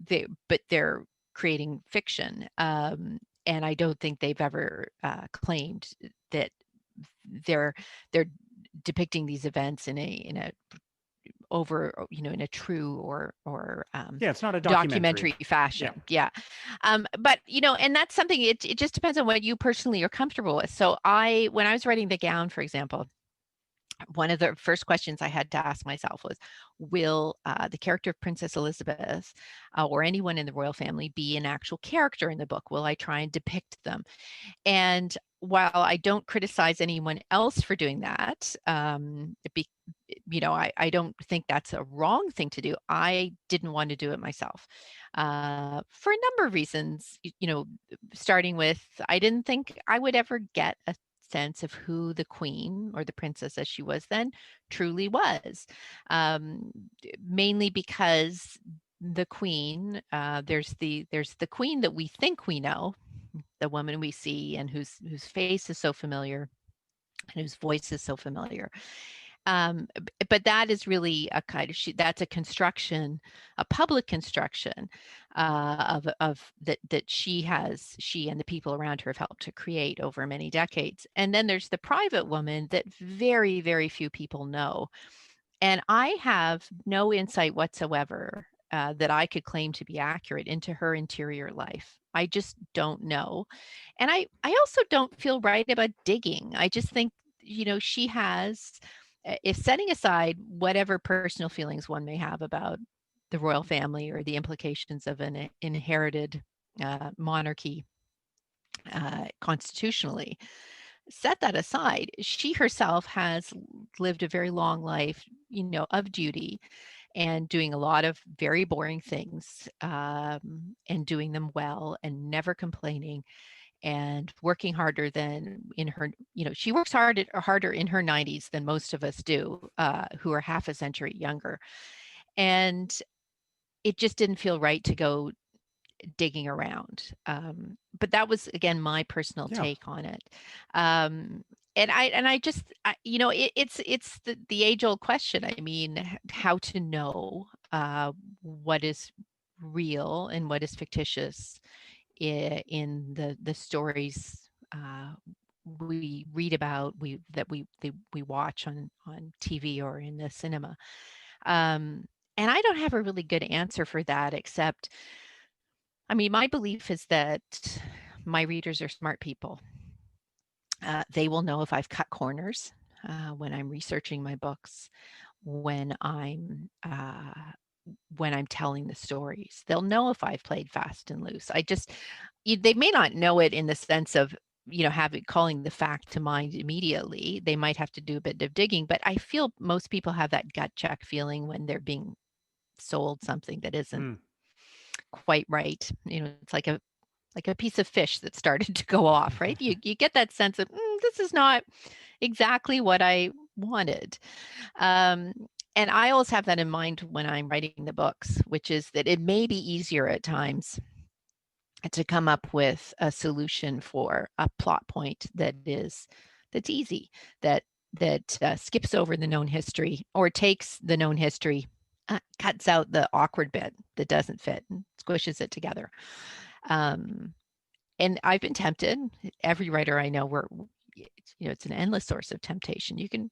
Speaker 1: but they're creating fiction. And I don't think they've ever claimed that they're they're depicting these events in a over, in a true or
Speaker 2: Yeah, it's not a documentary.
Speaker 1: documentary
Speaker 2: Yeah.
Speaker 1: fashion. Yeah. But and that's something, it just depends on what you personally are comfortable with. So when I was writing The Gown, for example, one of the first questions I had to ask myself was, will the character of Princess Elizabeth or anyone in the royal family be an actual character in the book? Will I try and depict them? And while I don't criticize anyone else for doing that, I don't think that's a wrong thing to do. I didn't want to do it myself for a number of reasons. Starting with, I didn't think I would ever get a sense of who the queen, or the princess as she was then, truly was. Um, Mainly because the queen, there's the queen that we think we know, the woman we see and whose face is so familiar and whose voice is so familiar. But that is really a kind of that's a construction, a public construction of that she and the people around her have helped to create over many decades. And then there's the private woman that very, very few people know. And I have no insight whatsoever that I could claim to be accurate into her interior life. I just don't know. And I also don't feel right about digging. I just think, she has, if setting aside whatever personal feelings one may have about the royal family or the implications of an inherited monarchy constitutionally, set that aside. She herself has lived a very long life, of duty and doing a lot of very boring things, and doing them well and never complaining and working harder than in her, she works harder in her 90s than most of us do, who are half a century younger. And it just didn't feel right to go digging around. But that was, again, my personal
Speaker 2: Yeah.
Speaker 1: take on it. Um, and I just, it's the age old question. I mean, how to know what is real and what is fictitious in the stories we read about, we watch on TV or in the cinema. Um, and I don't have a really good answer for that, except, I mean, my belief is that my readers are smart people. They will know if I've cut corners when I'm researching my books, when I'm telling the stories. They'll know if I've played fast and loose. They may not know it in the sense of, calling the fact to mind immediately. They might have to do a bit of digging, but I feel most people have that gut check feeling when they're being sold something that isn't
Speaker 2: Mm.
Speaker 1: quite right. It's like a piece of fish that started to go off, right? You get that sense of, this is not exactly what I wanted. Um, and I always have that in mind when I'm writing the books, which is that it may be easier at times to come up with a solution for a plot point that's easy, that skips over the known history, or takes the known history, cuts out the awkward bit that doesn't fit, and squishes it together. Um, and I've been tempted. Every writer I know, it's an endless source of temptation. You can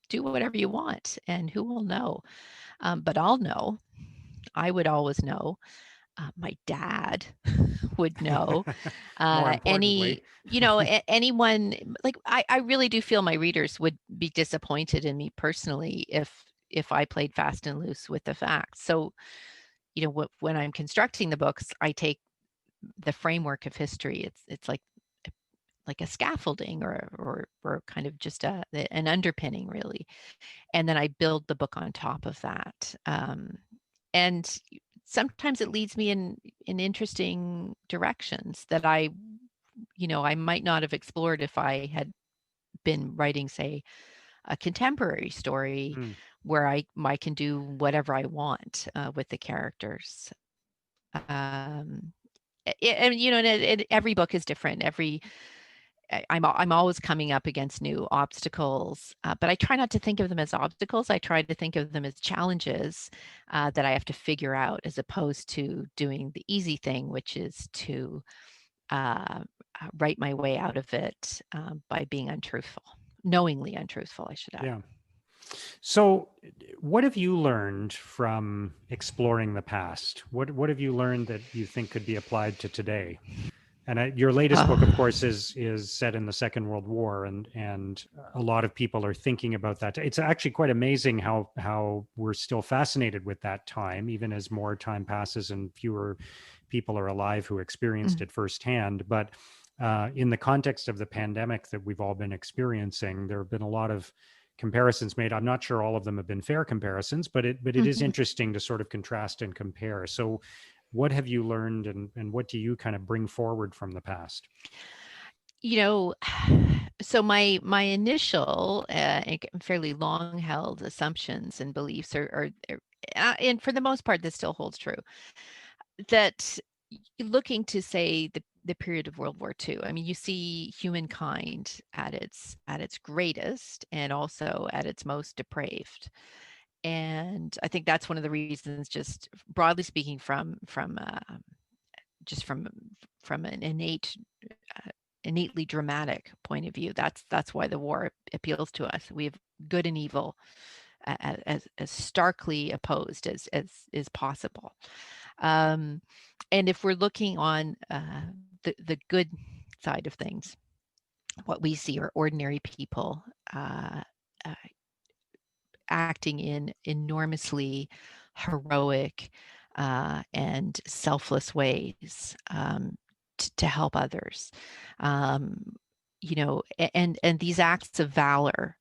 Speaker 1: do whatever you want, and who will know? But I'll know. I would always know. My dad would know.
Speaker 2: More
Speaker 1: Any,
Speaker 2: importantly.
Speaker 1: anyone, like, I really do feel my readers would be disappointed in me personally if I played fast and loose with the facts. So, when I'm constructing the books, I take the framework of history. It's like a scaffolding, or kind of just an underpinning, really, and then I build the book on top of that. And sometimes it leads me in interesting directions that I might not have explored if I had been writing, say, a contemporary story,
Speaker 2: Mm.
Speaker 1: where I can do whatever I want with the characters. Um, and every book is different. I'm always coming up against new obstacles, but I try not to think of them as obstacles. I try to think of them as challenges that I have to figure out, as opposed to doing the easy thing, which is to uh, write my way out of it by being untruthful, knowingly untruthful, I should add.
Speaker 2: Yeah. So, what have you learned from exploring the past? What have you learned that you think could be applied to today? And your latest book, of
Speaker 1: Oh.
Speaker 2: course, is set in the Second World War, and a lot of people are thinking about that. It's actually quite amazing how we're still fascinated with that time, even as more time passes and fewer people are alive who experienced
Speaker 1: Mm.
Speaker 2: it firsthand. But in the context of the pandemic that we've all been experiencing, there have been a lot of comparisons made. I'm not sure all of them have been fair comparisons, but it is
Speaker 1: Mhm.
Speaker 2: interesting to sort of contrast and compare. So, what have you learned, and what do you kind of bring forward from the past?
Speaker 1: You know, so my initial and fairly long held assumptions and beliefs and for the most part, this still holds true, that looking to say the period of World War II, I mean, you see humankind at its greatest and also at its most depraved. And I think that's one of the reasons, just broadly speaking, just from an innately dramatic point of view. That's why the war appeals to us. We have good and evil as starkly opposed as is possible. Um, and if we're looking on the good side of things, what we see are ordinary people uh, acting in enormously heroic and selfless ways to help others. Um, and these acts of valor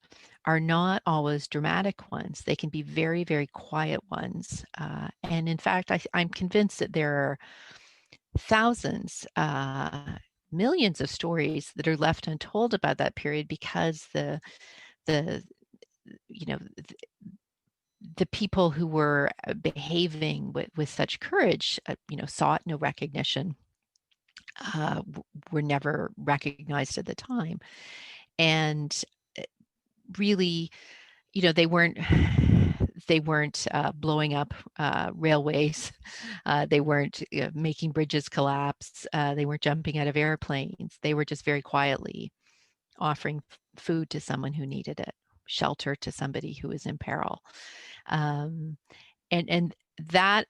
Speaker 1: are not always dramatic ones. They can be very, very quiet ones. And in fact, I'm convinced that there are thousands, millions of stories that are left untold about that period, because the you know the people who were behaving with such courage, sought no recognition, were never recognized at the time. And uh, really, they weren't blowing up railways. They weren't making bridges collapse. They weren't jumping out of airplanes. They were just very quietly offering food to someone who needed it, shelter to somebody who was in peril. Um, and that,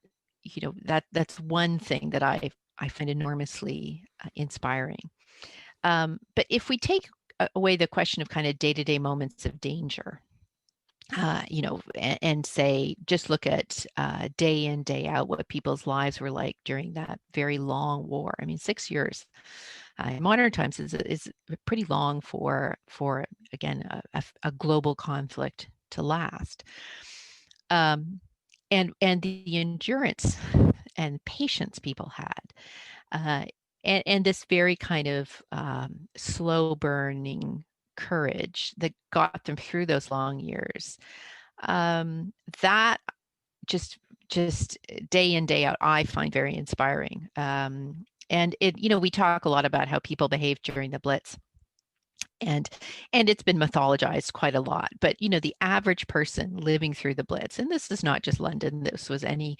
Speaker 1: that's one thing that I find enormously inspiring. But if we take away the question of kind of day-to-day moments of danger, and say, just look at day in, day out, what people's lives were like during that very long war. I mean, 6 years in modern times is pretty long for again a global conflict to last. Um, and the endurance and patience people had, uh, and this very kind of slow burning courage that got them through those long years. That just day in, day out, I find very inspiring. And we talk a lot about how people behave during the Blitz, and it's been mythologized quite a lot. But the average person living through the Blitz, and this is not just London, this was any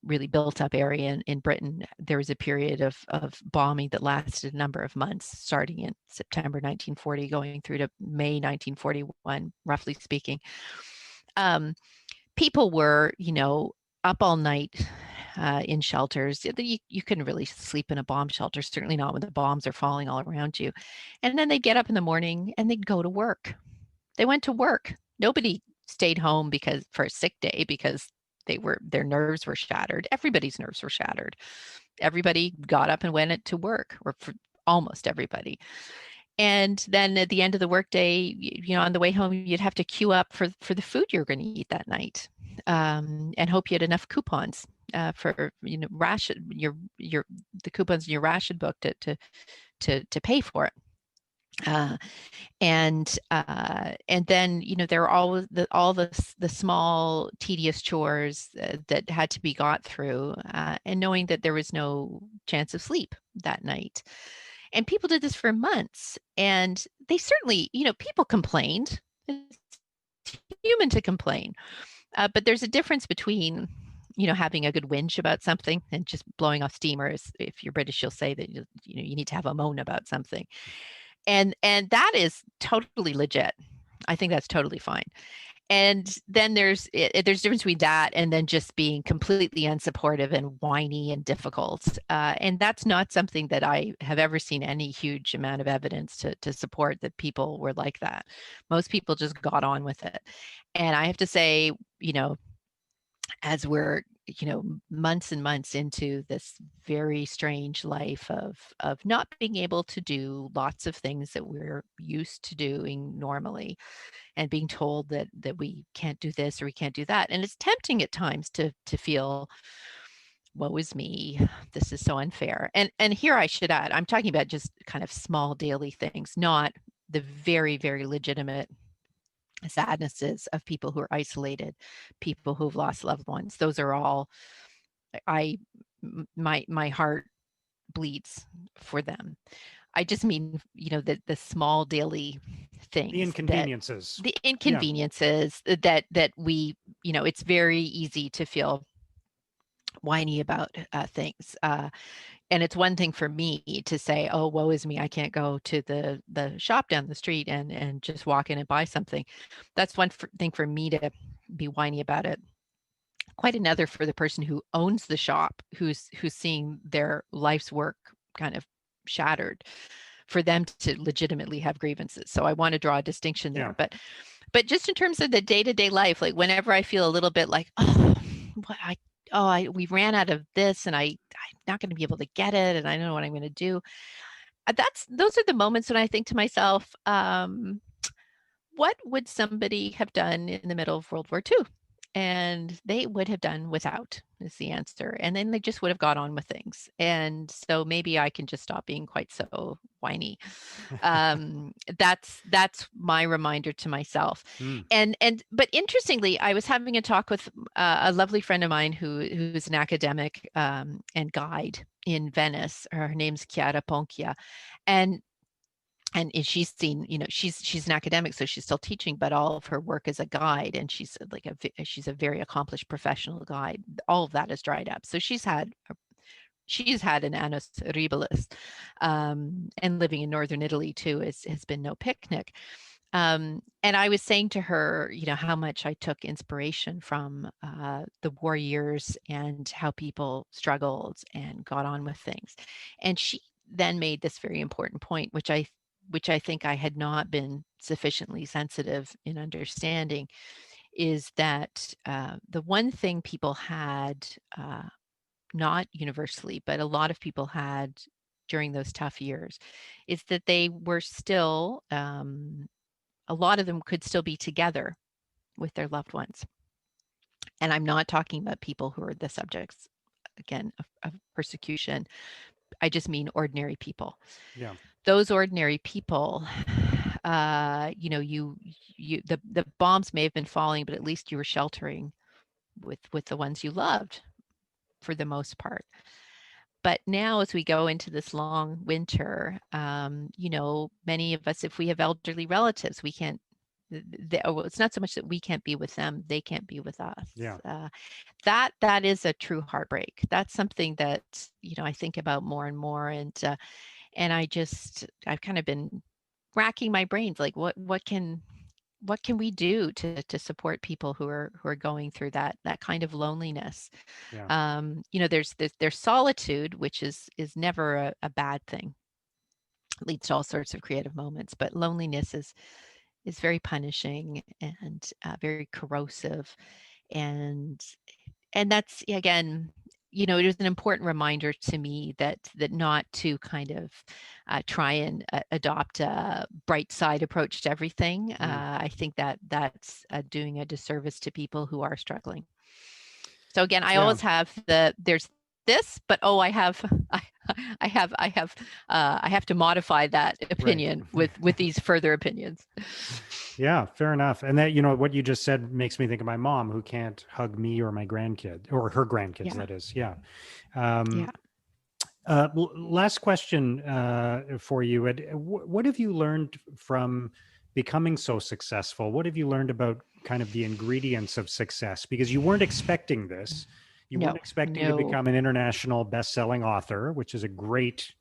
Speaker 1: really built up area in Britain. There was a period of bombing that lasted a number of months, starting in September 1940, going through to May 1941, roughly speaking. Um, People were, up all night in shelters. You couldn't really sleep in a bomb shelter, certainly not when the bombs are falling all around you. And then they'd get up in the morning and they'd go to work. They went to work. Nobody stayed home because for a sick day, because their nerves were shattered. Everybody's nerves were shattered. Everybody got up and went to work, or for almost everybody. And then at the end of the workday, on the way home, you'd have to queue up for the food you're going to eat that night, and hope you had enough coupons for ration your the coupons in your ration book to pay for it. Uh, and then there are all the small tedious chores that had to be got through, and knowing that there was no chance of sleep that night. And people did this for months. And they certainly, people complained. It's human to complain. But there's a difference between, having a good whinge about something and just blowing off steam, or if you're British, you'll say that you need to have a moan about something, and that is totally legit. I think that's totally fine. And then there's a difference between that and then just being completely unsupportive and whiny and difficult. And that's not something that I have ever seen any huge amount of evidence to support that people were like that. Most people just got on with it. And I have to say, as we're months and months into this very strange life of not being able to do lots of things that we're used to doing normally, and being told that we can't do this or we can't do that, and it's tempting at times to feel, woe is me, this is so unfair. And here I should add, I'm talking about just kind of small daily things, not the very, very legitimate sadnesses of people who are isolated, people who've lost loved ones. Those are all, I my heart bleeds for them. I just mean, the small daily
Speaker 2: The
Speaker 1: things, that
Speaker 2: inconveniences.
Speaker 1: the
Speaker 2: Yeah.
Speaker 1: inconveniences that we, it's very easy to feel whiny about things. And it's one thing for me to say, "Oh, woe is me, I can't go to the shop down the street and just walk in and buy something." That's one thing for me to be whiny about it. Quite another for the person who owns the shop, who's seeing their life's work kind of shattered, for them to legitimately have grievances. So I want to draw a distinction there.
Speaker 2: Yeah.
Speaker 1: But just in terms of the day-to-day life, like whenever I feel a little bit like, oh, what we ran out of this, and I'm not going to be able to get it, and I don't know what I'm going to do. Those are the moments when I think to myself, what would somebody have done in the middle of World War II? And they would have done without, is the answer. And then they just would have got on with things. And so maybe I can just stop being quite so whiny. That's my reminder to myself.
Speaker 2: Mm.
Speaker 1: But interestingly, I was having a talk with a lovely friend of mine who's an academic and guide in Venice. Her name's Chiara Ponchia, and she's seen, she's an academic, so she's still teaching, but all of her work as a guide, and she's like she's a very accomplished professional guide. All of that is dried up. So she's had an annus horribilis, and living in northern Italy too has been no picnic. And I was saying to her, how much I took inspiration from the war years and how people struggled and got on with things. And she then made this very important point, which I think I had not been sufficiently sensitive in understanding, is that the one thing people had, not universally, but a lot of people had during those tough years, is that they were still, a lot of them could still be together with their loved ones. And I'm not talking about people who are the subjects, again, of persecution. I just mean ordinary people.
Speaker 2: Yeah.
Speaker 1: Those ordinary people, the bombs may have been falling, but at least you were sheltering with the ones you loved for the most part. But now, as we go into this long winter, many of us, if we have elderly relatives, we can't. It's not so much that we can't be with them; they can't be with us.
Speaker 2: Yeah.
Speaker 1: That is a true heartbreak. That's something that I think about more and more, and I've kind of been racking my brains, like what can we do to support people who are going through that kind of loneliness.
Speaker 2: Yeah.
Speaker 1: There's solitude, which is never a bad thing. It leads to all sorts of creative moments, but loneliness is very punishing and very corrosive, and that's, again, it was an important reminder to me that not to kind of try and adopt a bright side approach to everything. I think that's doing a disservice to people who are struggling. So again, I
Speaker 2: Yeah.
Speaker 1: always have there's this, but I have I have to modify that
Speaker 2: Right.
Speaker 1: opinion with these further opinions.
Speaker 2: Yeah, fair enough. And that, what you just said makes me think of my mom, who can't hug me or my grandkid, or her grandkids,
Speaker 1: Yeah,
Speaker 2: that is. Yeah. Um,
Speaker 1: yeah.
Speaker 2: Last question for you, Ed. What have you learned from becoming so successful? What have you learned about kind of the ingredients of success? Because you weren't expecting this. You weren't
Speaker 1: No,
Speaker 2: expecting to
Speaker 1: no.
Speaker 2: become an international best-selling author, which is a great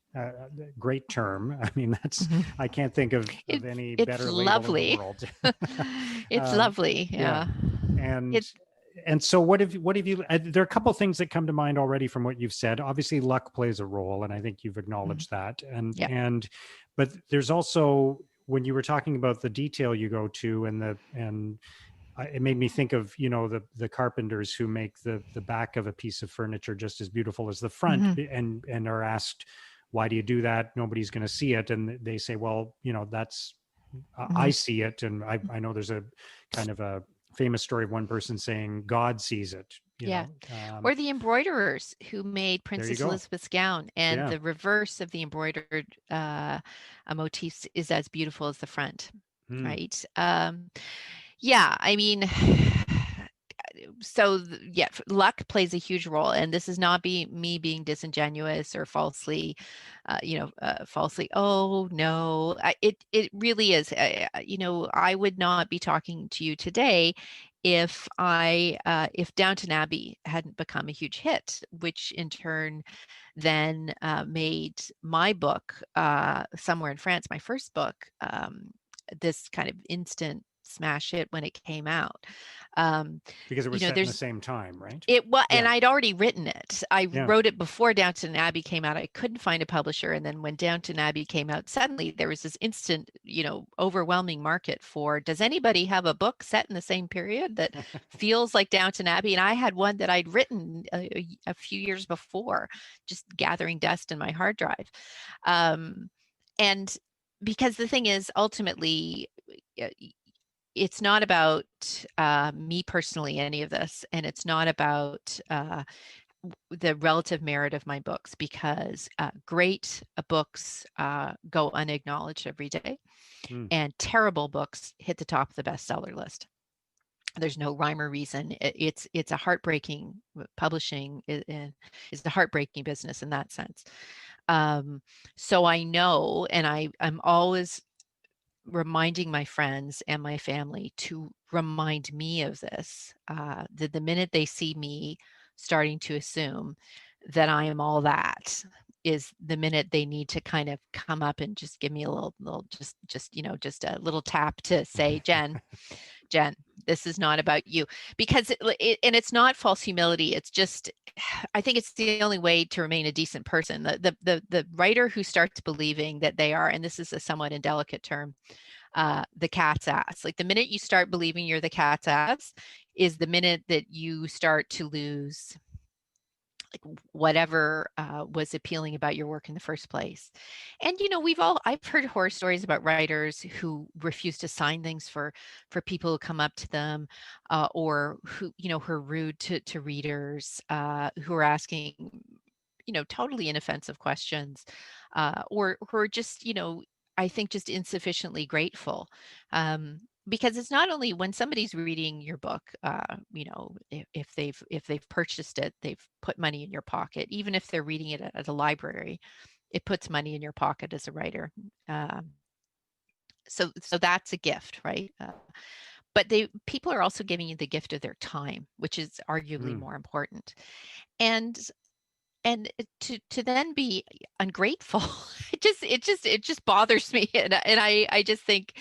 Speaker 2: term. I mean, that's
Speaker 1: Mhm.
Speaker 2: I can't think of
Speaker 1: It,
Speaker 2: any
Speaker 1: it's
Speaker 2: better label in the
Speaker 1: lovely.
Speaker 2: world.
Speaker 1: It's
Speaker 2: um,
Speaker 1: lovely.
Speaker 2: yeah,
Speaker 1: Yeah.
Speaker 2: and
Speaker 1: It,
Speaker 2: so what have you there are a couple of things that come to mind already from what you've said. Obviously luck plays a role, and I think you've
Speaker 1: mhm.
Speaker 2: acknowledged that. and
Speaker 1: Yeah.
Speaker 2: and but there's also, when you were talking about the detail you go to, it made me think of, the carpenters who make the back of a piece of furniture just as beautiful as the front,
Speaker 1: Mhm.
Speaker 2: and are asked, why do you do that? Nobody's going to see it. And they say, well, that's, I
Speaker 1: Mhm.
Speaker 2: see it. And I know there's a kind of a famous story of one person saying God sees it,
Speaker 1: Yeah. Or the embroiderers who made
Speaker 2: there you
Speaker 1: Princess
Speaker 2: go.
Speaker 1: Elizabeth's gown, and
Speaker 2: Yeah.
Speaker 1: the reverse of the embroidered motifs is as beautiful as the front,
Speaker 2: Mm.
Speaker 1: right? Yeah, I mean, so yeah, luck plays a huge role, and this is not me being disingenuous or falsely. Oh no, it really is. I would not be talking to you today if Downton Abbey hadn't become a huge hit, which in turn then made my book, Somewhere in France, my first book, this kind of instant smash hit when it came out. Um,
Speaker 2: Because it was set in the
Speaker 1: there's
Speaker 2: same time, right?
Speaker 1: and
Speaker 2: Yeah.
Speaker 1: I'd already written it. I
Speaker 2: Yeah.
Speaker 1: wrote it before Downton Abbey came out. I couldn't find a publisher, and then when Downton Abbey came out, suddenly there was this instant, overwhelming market for. Does anybody have a book set in the same period that feels like Downton Abbey? And I had one that I'd written a few years before, just gathering dust in my hard drive, and because the thing is, ultimately, uh, it's not about me personally, any of this, and it's not about the relative merit of my books, because great books go unacknowledged every day,
Speaker 2: Mm.
Speaker 1: and terrible books hit the top of the bestseller list. There's no rhyme or reason. It's a heartbreaking publishing is a heartbreaking business in that sense. Um, so I know, and I'm always reminding my friends and my family to remind me of this, that the minute they see me starting to assume that I am all that is the minute they need to kind of come up and just give me a little just a little tap to say, Jen, this is not about you. Because and it's not false humility. It's just, I think it's the only way to remain a decent person. The writer who starts believing that they are, and this is a somewhat indelicate term, the cat's ass. Like the minute you start believing you're the cat's ass is the minute that you start to lose like whatever was appealing about your work in the first place. And I've heard horror stories about writers who refuse to sign things for people who come up to them, or who are rude to readers, who are asking totally inoffensive questions, or who are just I think just insufficiently grateful. Because it's not only when somebody's reading your book, if they've purchased it, they've put money in your pocket. Even if they're reading it at a library, it puts money in your pocket as a writer. Um, so that's a gift, right? But they people are also giving you the gift of their time, which is arguably
Speaker 2: Mm.
Speaker 1: more important. And to then be ungrateful, it just bothers me, and I just think,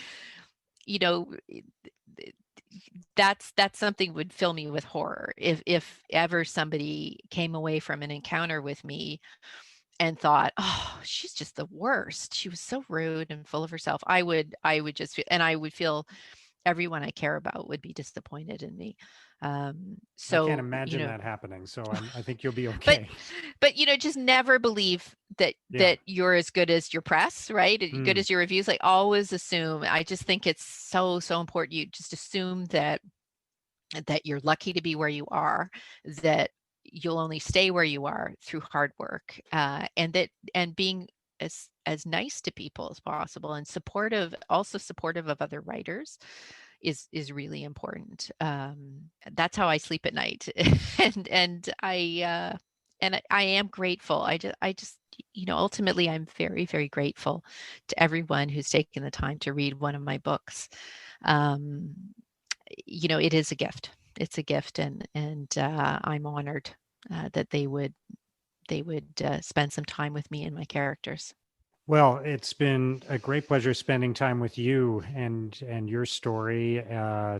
Speaker 1: you know that's something would fill me with horror if ever somebody came away from an encounter with me and thought, oh, she's just the worst, she was so rude and full of herself. I would just feel, and I would feel everyone I care about would be disappointed in me.
Speaker 2: I can't
Speaker 1: So,
Speaker 2: imagine that happening. So I think you'll be
Speaker 1: but
Speaker 2: okay.
Speaker 1: just never believe that
Speaker 2: Yeah.
Speaker 1: you're as good as your press, right? Good
Speaker 2: Mm.
Speaker 1: as your reviews. Like, always assume. I just think it's so important. You just assume that you're lucky to be where you are, that you'll only stay where you are through hard work, and being as nice to people as possible, and supportive of other writers is really important. That's how I sleep at night, and I am grateful. I just ultimately, I'm very, very grateful to everyone who's taken the time to read one of my books. Um, it is a gift. It's a gift, and I'm honored that they would spend some time with me and my characters.
Speaker 2: Well, it's been a great pleasure spending time with you and your story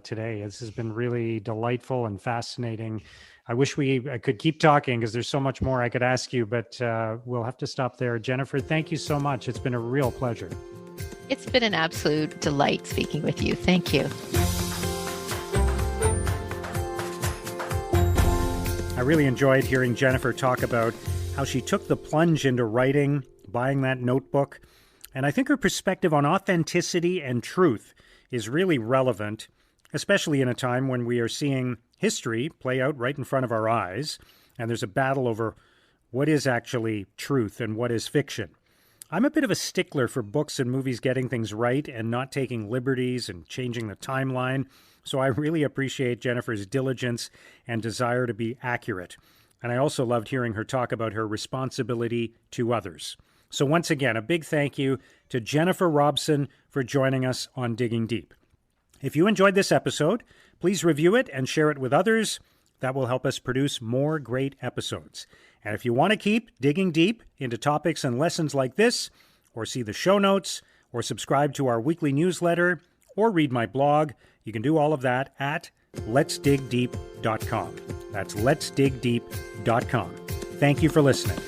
Speaker 2: today. This has been really delightful and fascinating. I wish I could keep talking because there's so much more I could ask you, but we'll have to stop there. Jennifer, thank you so much. It's been a real pleasure.
Speaker 1: It's been an absolute delight speaking with you. Thank you.
Speaker 2: I really enjoyed hearing Jennifer talk about how she took the plunge into writing, buying that notebook. And I think her perspective on authenticity and truth is really relevant, especially in a time when we are seeing history play out right in front of our eyes, and there's a battle over what is actually truth and what is fiction. I'm a bit of a stickler for books and movies getting things right and not taking liberties and changing the timeline, so I really appreciate Jennifer's diligence and desire to be accurate. And I also loved hearing her talk about her responsibility to others. So once again, a big thank you to Jennifer Robson for joining us on Digging Deep. If you enjoyed this episode, please review it and share it with others. That will help us produce more great episodes. And if you want to keep digging deep into topics and lessons like this, or see the show notes, or subscribe to our weekly newsletter, or read my blog, you can do all of that at letsdigdeep.com. That's letsdigdeep.com. Thank you for listening.